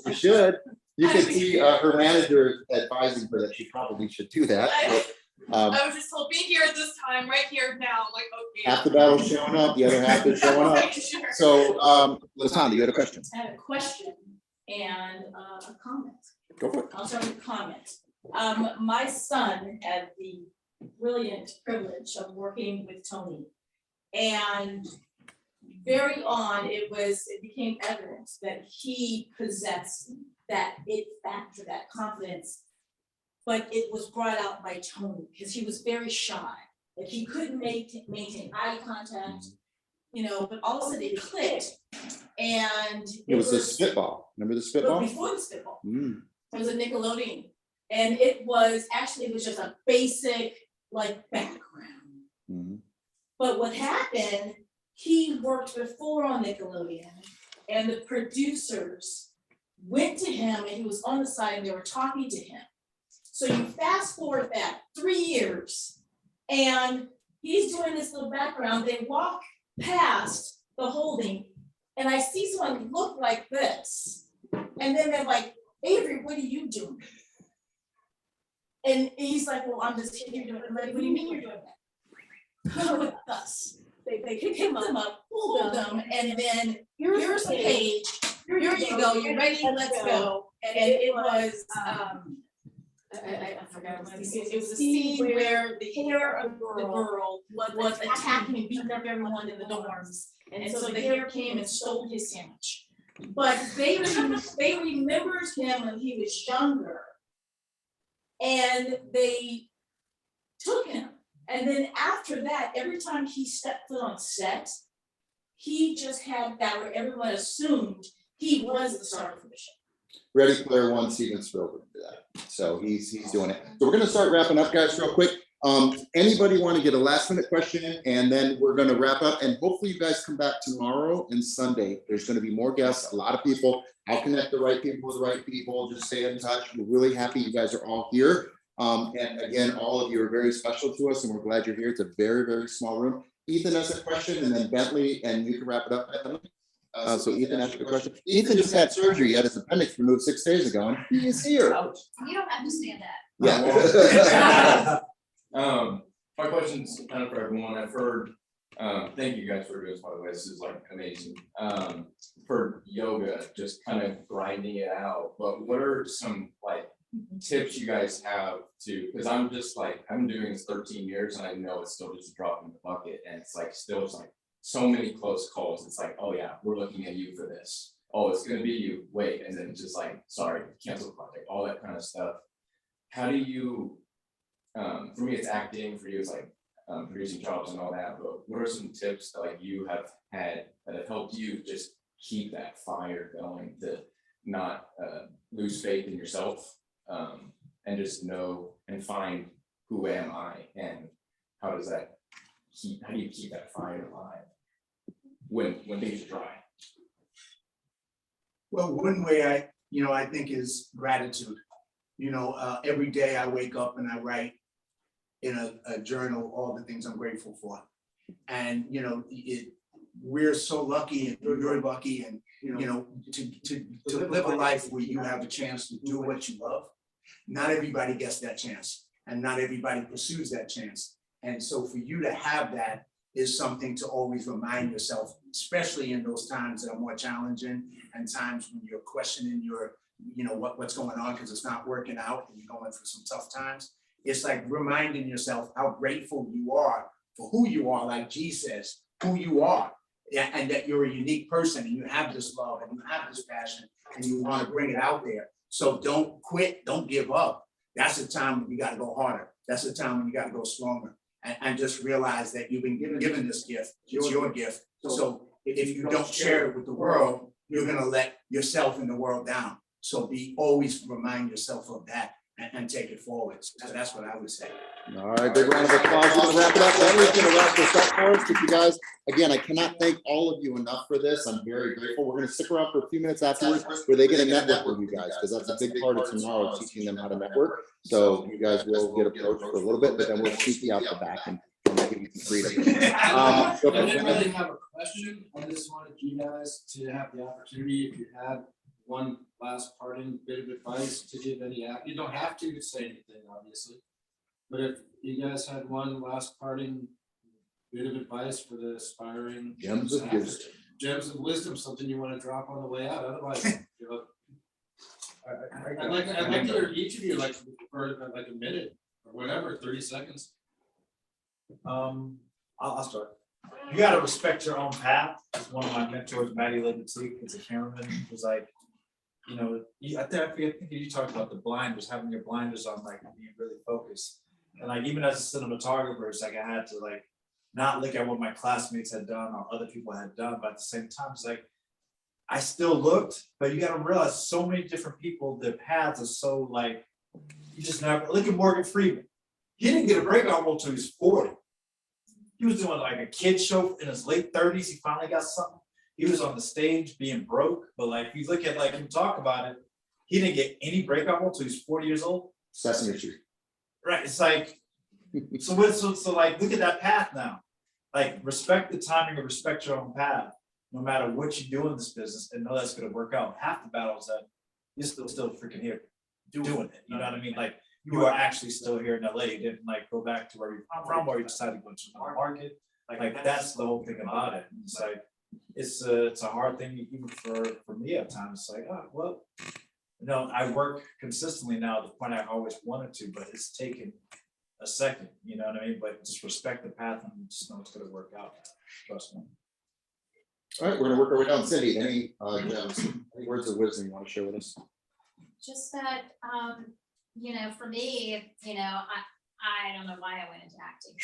You should. You can see her manager advising her that she probably should do that. But, I was just told, be here at this time, right here now. I'm like, okay. half the battle's showing up, the other half is showing up. Sure. So, Latanya, you had a question? I have a question and a comment. Go for it. I'll start with a comment. My son had the brilliant privilege of working with Tony. And very on, it became evident that he possessed that it factor, that confidence. But it was brought out by Tony because he was very shy. Like he couldn't maintain eye contact, you know, but all of a sudden it clicked. And It was the spitball. Remember the spitball? Before the spitball. Mm. It was a Nickelodeon. And it was just a basic like background. Mm. But what happened, he worked before on Nickelodeon and the producers went to him and he was on the side and they were talking to him. So you fast forward that 3 years and he's doing this little background. They walk past the holding and I see someone look like this. And then they're like, Avery, what are you doing? And he's like, well, I'm just here doing it. I'm like, what do you mean you're doing that? Come with us. They picked him up, pulled them, and then here's the page. Here you go, you're ready, let's go. And it was, I forgot what it was. It was a scene where the hair of the girl was attacking and beating up everyone in the dorms. And so the hair came and stole his sandwich. But they remembered him when he was younger. And they took him. And then after that, every time he stepped foot on set, he just had that where everyone assumed he was the star of the show. Ready Player One, Steven Spielberg did that. So he's doing it. So we're gonna start wrapping up, guys, real quick. Anybody want to get a last minute question in, and then we're gonna wrap up, and hopefully you guys come back tomorrow and Sunday. There's gonna be more guests, a lot of people. I'll connect the right people with the right people. Just stay in touch. We're really happy you guys are all here. And again, all of you are very special to us, and we're glad you're here. It's a very, very small room. Ethan has a question, and then Bentley, and you can wrap it up. So Ethan asked a question. Ethan just had surgery. He had his appendix removed 6 days ago, and he is here. You don't understand that. Yeah. My question's kind of for everyone. I've heard, thank you guys for doing this, by the way, this is like amazing. For yoga, just kind of grinding it out, but what are some like tips you guys have to, because I'm just like, I'm doing this 13 years and I know it's still just a drop in the bucket, and it's like, still it's like so many close calls. It's like, oh yeah, we're looking at you for this. Oh, it's gonna be you, wait, and then it's just like, sorry, cancel the project, all that kind of stuff. How do you, for me, it's acting, for you, it's like producing jobs and all that, but what are some tips that like you have had that have helped you just keep that fire going, to not lose faith in yourself, and just know and find who am I, and how do you keep that fire alive when things are dry? Well, one way I think is gratitude. Every day I wake up and I write in a journal all the things I'm grateful for. And, we're so lucky, and you're lucky, and, to live a life where you have a chance to do what you love. Not everybody gets that chance, and not everybody pursues that chance. And so for you to have that is something to always remind yourself, especially in those times that are more challenging, and times when you're questioning what's going on because it's not working out and you're going through some tough times. It's like reminding yourself how grateful you are for who you are, like G says, who you are, and that you're a unique person, and you have this love and you have this passion, and you want to bring it out there. So don't quit, don't give up. That's the time when you got to go harder. That's the time when you got to go stronger, and just realize that you've been given this gift. It's your gift. So if you don't share it with the world, you're going to let yourself and the world down. So always remind yourself of that and take it forward. So that's what I would say. All right, big round of applause. We're gonna wrap it up. Bentley's gonna wrap this up for us. But you guys, again, I cannot thank all of you enough for this. I'm very grateful. We're gonna stick around for a few minutes afterwards where they get a network with you guys, because that's a big part of tomorrow, teaching them how to network. So you guys will get approached for a little bit, but then we'll keep you out the back and give you some freedom. I didn't really have a question. I just wanted you guys to have the opportunity, if you had one last parting bit of advice to give any app. You don't have to say anything, obviously. But if you guys had one last parting bit of advice for the aspiring Gems of wisdom. Gems of wisdom, something you want to drop on the way out. Otherwise, I'd like to hear each of you for like a minute or whatever, 30 seconds. I'll start. You gotta respect your own path. One of my mentors, Maddie Levitique, is a cameraman, was like, I think you talked about the blinders, having your blinders on, like being really focused. And like even as a cinematographer, it's like I had to like not look at what my classmates had done or other people had done, but at the same time, it's like I still looked, but you gotta realize so many different people, their paths are so like, you just never look at Morgan Freeman. He didn't get a breakout role till he was 40. He was doing like a kid show in his late 30s. He finally got something. He was on the stage being broke, but like if you look at like him talk about it, he didn't get any breakout role till he was 40 years old. Sesame Street. Right. It's like, so like look at that path now. Like respect the timing and respect your own path, no matter what you do in this business, and know that's gonna work out. Half the battles that you're still freaking here doing it. You know what I mean? Like you are actually still here in LA. You didn't like go back to where you're from, or you decided to go to the market. Like that's the whole thing about it. And it's like it's a hard thing even for me at times. It's like, oh well, I work consistently now to the point I always wanted to, but it's taken a second. You know what I mean? But just respect the path and just know it's gonna work out. Trust me. All right, we're gonna work our way down. Cindy, any words of wisdom you want to share with us? Just that, for me, I don't know why I went into acting.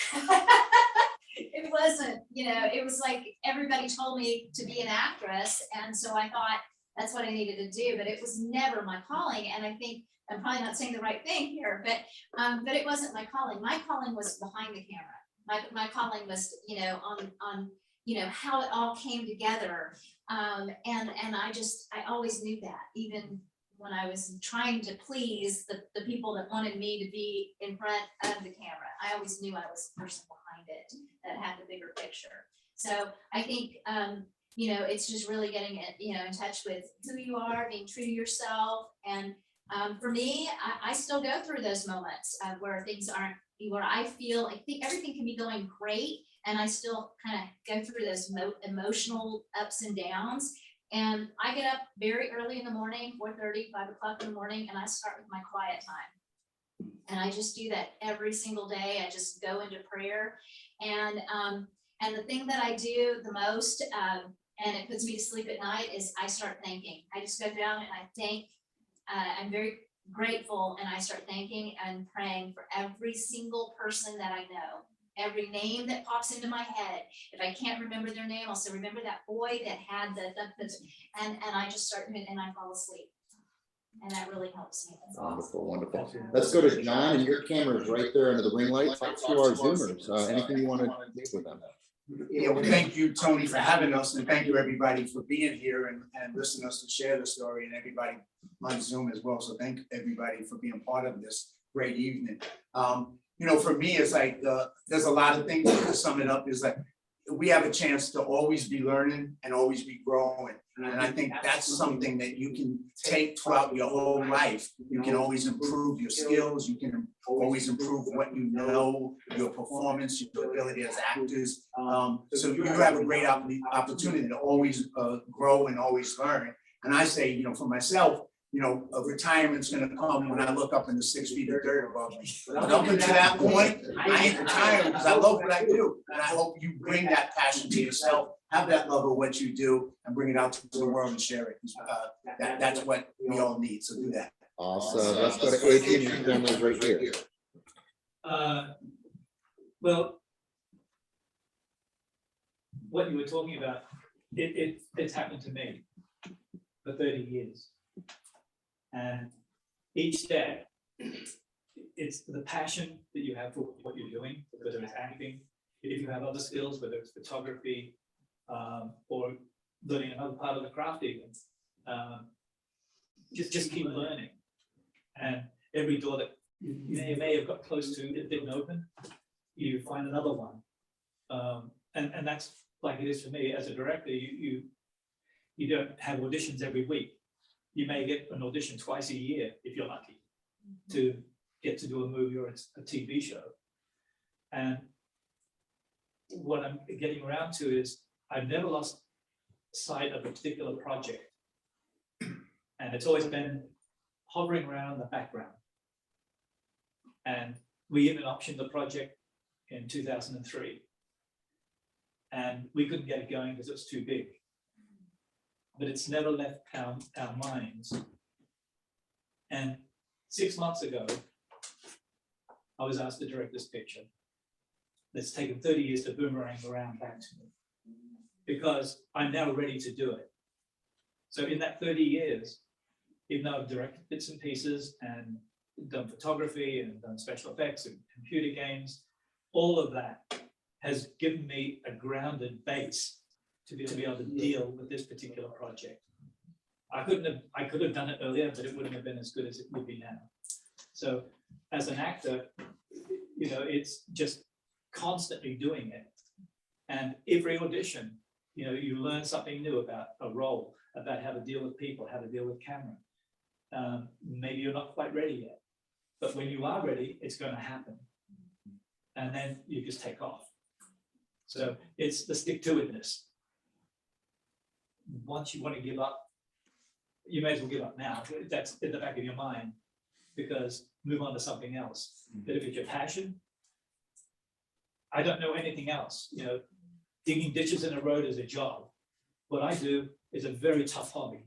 It wasn't, it was like everybody told me to be an actress. And so I thought, that's what I needed to do, but it was never my calling. And I think I'm probably not saying the right thing here, but it wasn't my calling. My calling was behind the camera. My calling was, you know, on you know, how it all came together. And I always knew that, even when I was trying to please the people that wanted me to be in front of the camera. I always knew I was the person behind it that had the bigger picture. So I think, you know, it's just really getting it, you know, in touch with who you are, being true to yourself. And for me, I still go through those moments where things aren't, where I feel, I think everything can be going great, and I still kind of go through those emotional ups and downs. And I get up very early in the morning, 4:30, 5 o'clock in the morning, and I start with my quiet time. And I just do that every single day. I just go into prayer. And the thing that I do the most, and it puts me to sleep at night, is I start thanking. I just go down and I thank. I'm very grateful, and I start thanking and praying for every single person that I know. Every name that pops into my head. If I can't remember their name, I'll say, remember that boy that had and I just start and I fall asleep. And that really helps me. Wonderful, wonderful. Let's go to John, and your camera is right there under the ring light. Talk to our Zoomers. Anything you want to leave with them? Yeah, well, thank you, Tony, for having us, and thank you, everybody, for being here and listening to us to share the story, and everybody on Zoom as well. So thank everybody for being part of this great evening. You know, for me, it's like, there's a lot of things to sum it up, is like, we have a chance to always be learning and always be growing. And I think that's something that you can take throughout your whole life. You can always improve your skills. You can always improve what you know, your performance, your ability as actors. So you have a great opportunity to always grow and always learn. And I say, you know, for myself, you know, a retirement's gonna come when I look up in the 6 feet of dirt above me. But up until that point, I ain't retiring because I love what I do. And I hope you bring that passion to yourself, have that love of what you do, and bring it out to the world and share it. That's what we all need, so do that. Awesome. Let's go to Adrian, your camera's right here. Well, what you were talking about, it's happened to me for 30 years. And each step, it's the passion that you have for what you're doing, whether it's acting, if you have other skills, whether it's photography, or learning another part of the craft even. Just keep learning. And every door that you may have got close to, it didn't open, you find another one. And that's like it is for me as a director. You don't have auditions every week. You may get an audition twice a year if you're lucky to get to do a movie or a TV show. And what I'm getting around to is I've never lost sight of a particular project. And it's always been hovering around the background. And we even optioned the project in 2003. And we couldn't get it going because it was too big. But it's never left our minds. And 6 months ago, I was asked to direct this picture that's taken 30 years to boomerang around back to me, because I'm now ready to do it. So in that 30 years, even though I've directed bits and pieces and done photography and done special effects and computer games, all of that has given me a grounded base to be able to deal with this particular project. I could have done it earlier, but it wouldn't have been as good as it would be now. So as an actor, you know, it's just constantly doing it. And every audition, you know, you learn something new about a role, about how to deal with people, how to deal with camera. Maybe you're not quite ready yet, but when you are ready, it's going to happen. And then you just take off. So it's the stick-to-itness. Once you want to give up, you may as well give up now. That's in the back of your mind, because move on to something else. But if it's your passion, I don't know anything else. You know, digging ditches in a road is a job. What I do is a very tough hobby.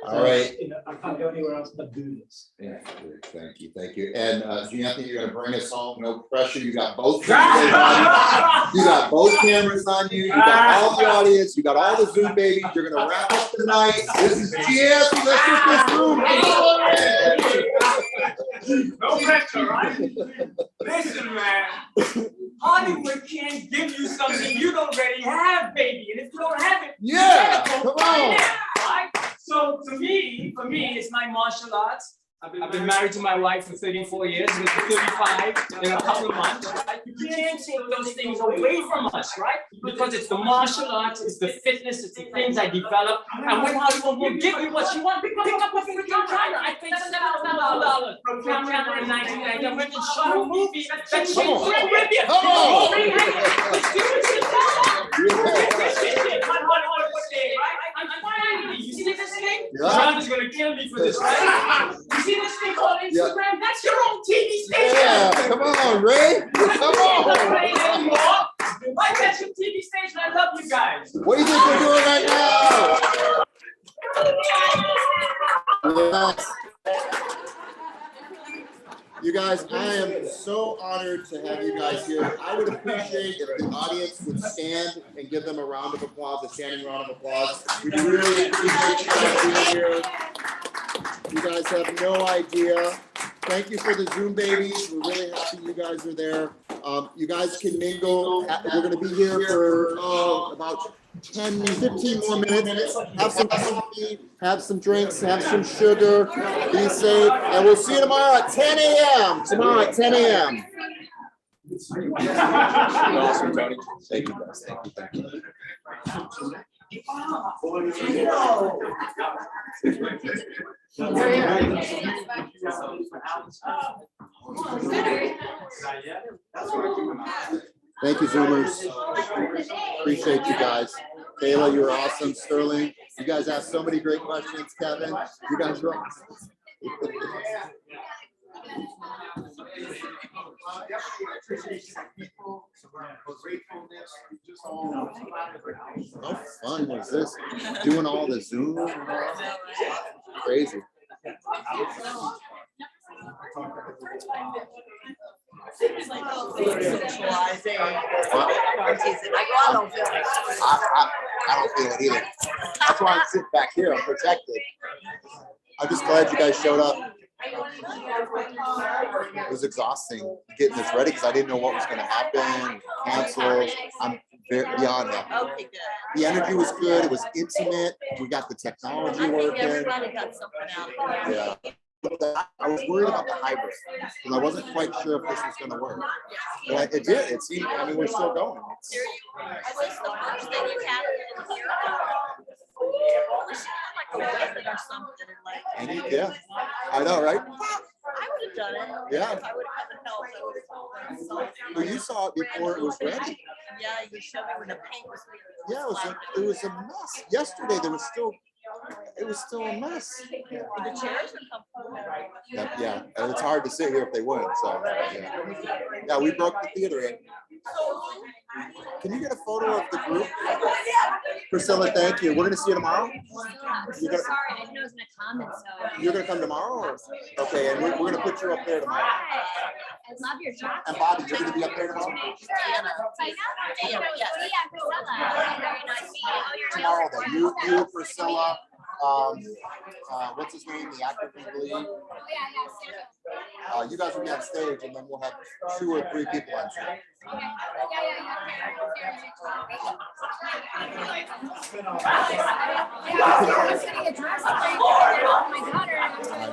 All right. You know, I can't go anywhere else but do this. Yeah, thank you, thank you. And Anthony, you're gonna bring us home, no pressure, you got both. You got both cameras on you, you got all the audience, you got all the Zoom babies, you're gonna wrap up the night. This is GS, let's get this room. No pressure, right? Listen, man, Hollywood can't give you something you don't already have, baby, and if you don't have it, Yeah, you gotta go come find on. it, right? So for me, it's my martial arts. I've been married to my wife for 34 years, we'll be 35 in a couple of months. Right? You can't take those things away from us, right? Because it's the martial arts, it's the fitness, it's the things I developed. And when Hollywood will give you what you want, pick up a freaking camera. I paid $7,000 for a camera in 1990. I went and shot a movie that shit will rip you. Come on. I'm finally, you see this thing? Yeah. John is gonna kill me for this, right? You see this thing called Instagram? That's your own TV station. Yeah, come on, Ray, come on. Why that's your TV station? I love you guys. What do you think we're doing right now? Yes. You guys, I am so honored to have you guys here. I would appreciate if the audience would stand and give them a round of applause, a standing round of applause. We really appreciate you guys being here. You guys have no idea. Thank you for the Zoom babies. We're really happy you guys are there. You guys can mingle. We're going to be here for about 10, 15 more minutes. Have some coffee, have some drinks, have some sugar. Be safe. And we'll see you tomorrow at 10 a.m. Tomorrow at 10 a.m. Awesome, Tony. Thank you guys. Thank you. Thank you, Zoomers. Appreciate you guys. Kayla, you were awesome. Sterling, you guys asked so many great questions. Kevin, you guys were awesome. How fun was this? Doing all the Zoom? Crazy. I don't feel it either. That's why I'm sitting back here. I'm protected. I'm just glad you guys showed up. It was exhausting getting this ready because I didn't know what was going to happen. Cancel. I'm beyond that. Okay, good. The energy was good. It was intimate. We got the technology working. Everybody got something out of it. Yeah. I was worried about the hybrid because I wasn't quite sure if this was going to work. But it did. It seemed, I mean, we're still going. Was this the first thing you had in here? We should have like a weapon or something like. And yeah, I know, right? I would have done it. Yeah. If I would have had the help, I would have told them. Well, you saw it before it was ready. Yeah, you showed me when the paint was. Yeah, it was a mess. Yesterday there was still. It was still a mess. The chairs are comfortable. Yeah, and it's hard to sit here if they wouldn't. So yeah, we broke the theater in. Can you get a photo of the group? Priscilla, thank you. We're gonna see you tomorrow. I'm so sorry, I didn't know it was gonna come, and so. You're gonna come tomorrow, or? Okay, and we're gonna put you up there tomorrow. I love your jacket. And Bobby, you're gonna be up there tomorrow. Tomorrow, then you, Priscilla. What's his name? The actor from Glee. You guys will be on stage, and then we'll have 2 or 3 people on stage. I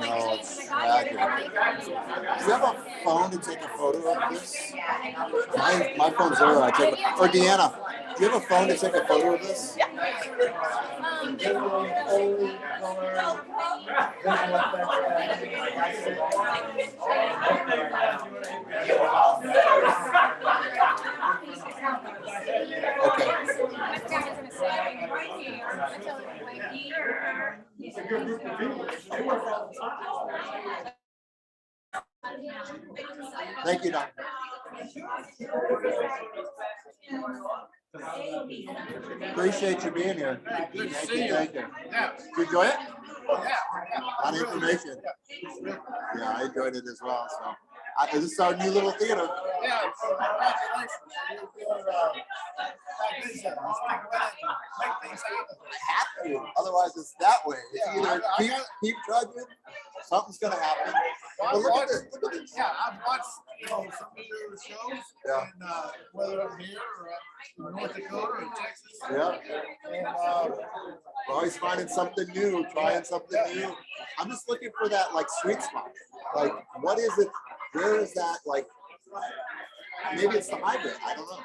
know, it's tragic. Do you have a phone to take a photo of this? My phone's there. I take it. Or Deanna, do you have a phone to take a photo of this? Okay. Thank you, Doc. Appreciate you being here. Thank you. Thank you. Did you enjoy it? A lot of information. Yeah, I enjoyed it as well. So this is our new little theater. have to, otherwise it's that way. It's either keep trudging, something's gonna happen. But look at this, look at this. Yeah, I've watched, some of their shows. Yeah. And, whether I'm here or up in North Dakota or Texas. Yeah. And, We're always finding something new, trying something new. I'm just looking for that like sweet spot. Like, what is it? Where is that? Like, maybe it's the hybrid. I don't know.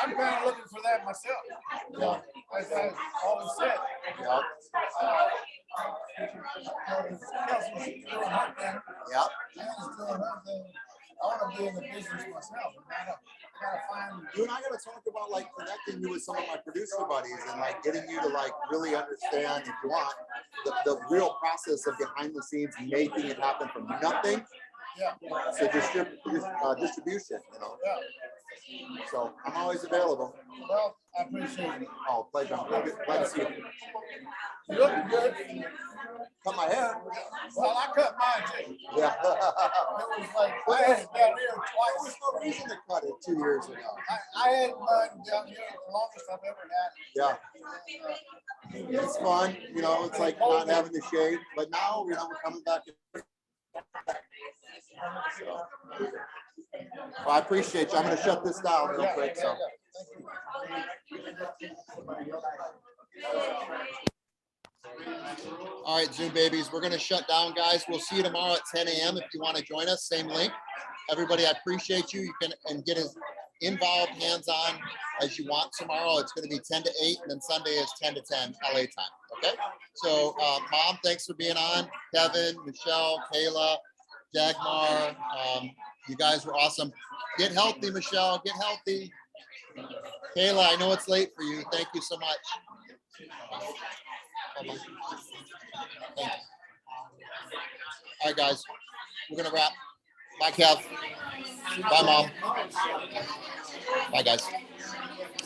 I'm kind of looking for that myself. Yeah. As I always said. Yeah. Yeah. I want to be in the business myself. I gotta find. You and I gotta talk about like connecting you with some of my producer buddies and like getting you to like really understand, if you want, the real process of behind the scenes making it happen from nothing. Yeah. So distribution, you know. Yeah. So I'm always available. Well, I appreciate it. Oh, pleasure. I'm glad to see you. You look good. Cut my hair. Well, I cut mine too. Yeah. It was like, I had it down here There twice. was no reason to cut it 2 years ago. I had mine down here the longest I've ever had. Yeah. It's fun, you know, it's like not having to shave, but now, you know, we're coming back. So, well, I appreciate you. I'm gonna shut this down real quick, so. All right, Zoom babies, we're gonna shut down, guys. We'll see you tomorrow at 10 a.m. if you want to join us, same link. Everybody, I appreciate you. You can and get as involved, hands-on as you want tomorrow. It's gonna be 10 to 8, and then Sunday is 10 to 10 LA time, okay? So, Mom, thanks for being on. Kevin, Michelle, Kayla, Dagmar, you guys were awesome. Get healthy, Michelle, get healthy. Kayla, I know it's late for you. Thank you so much. Thank you. All right, guys, we're gonna wrap. Bye, Kev. Bye, Mom. Bye, guys.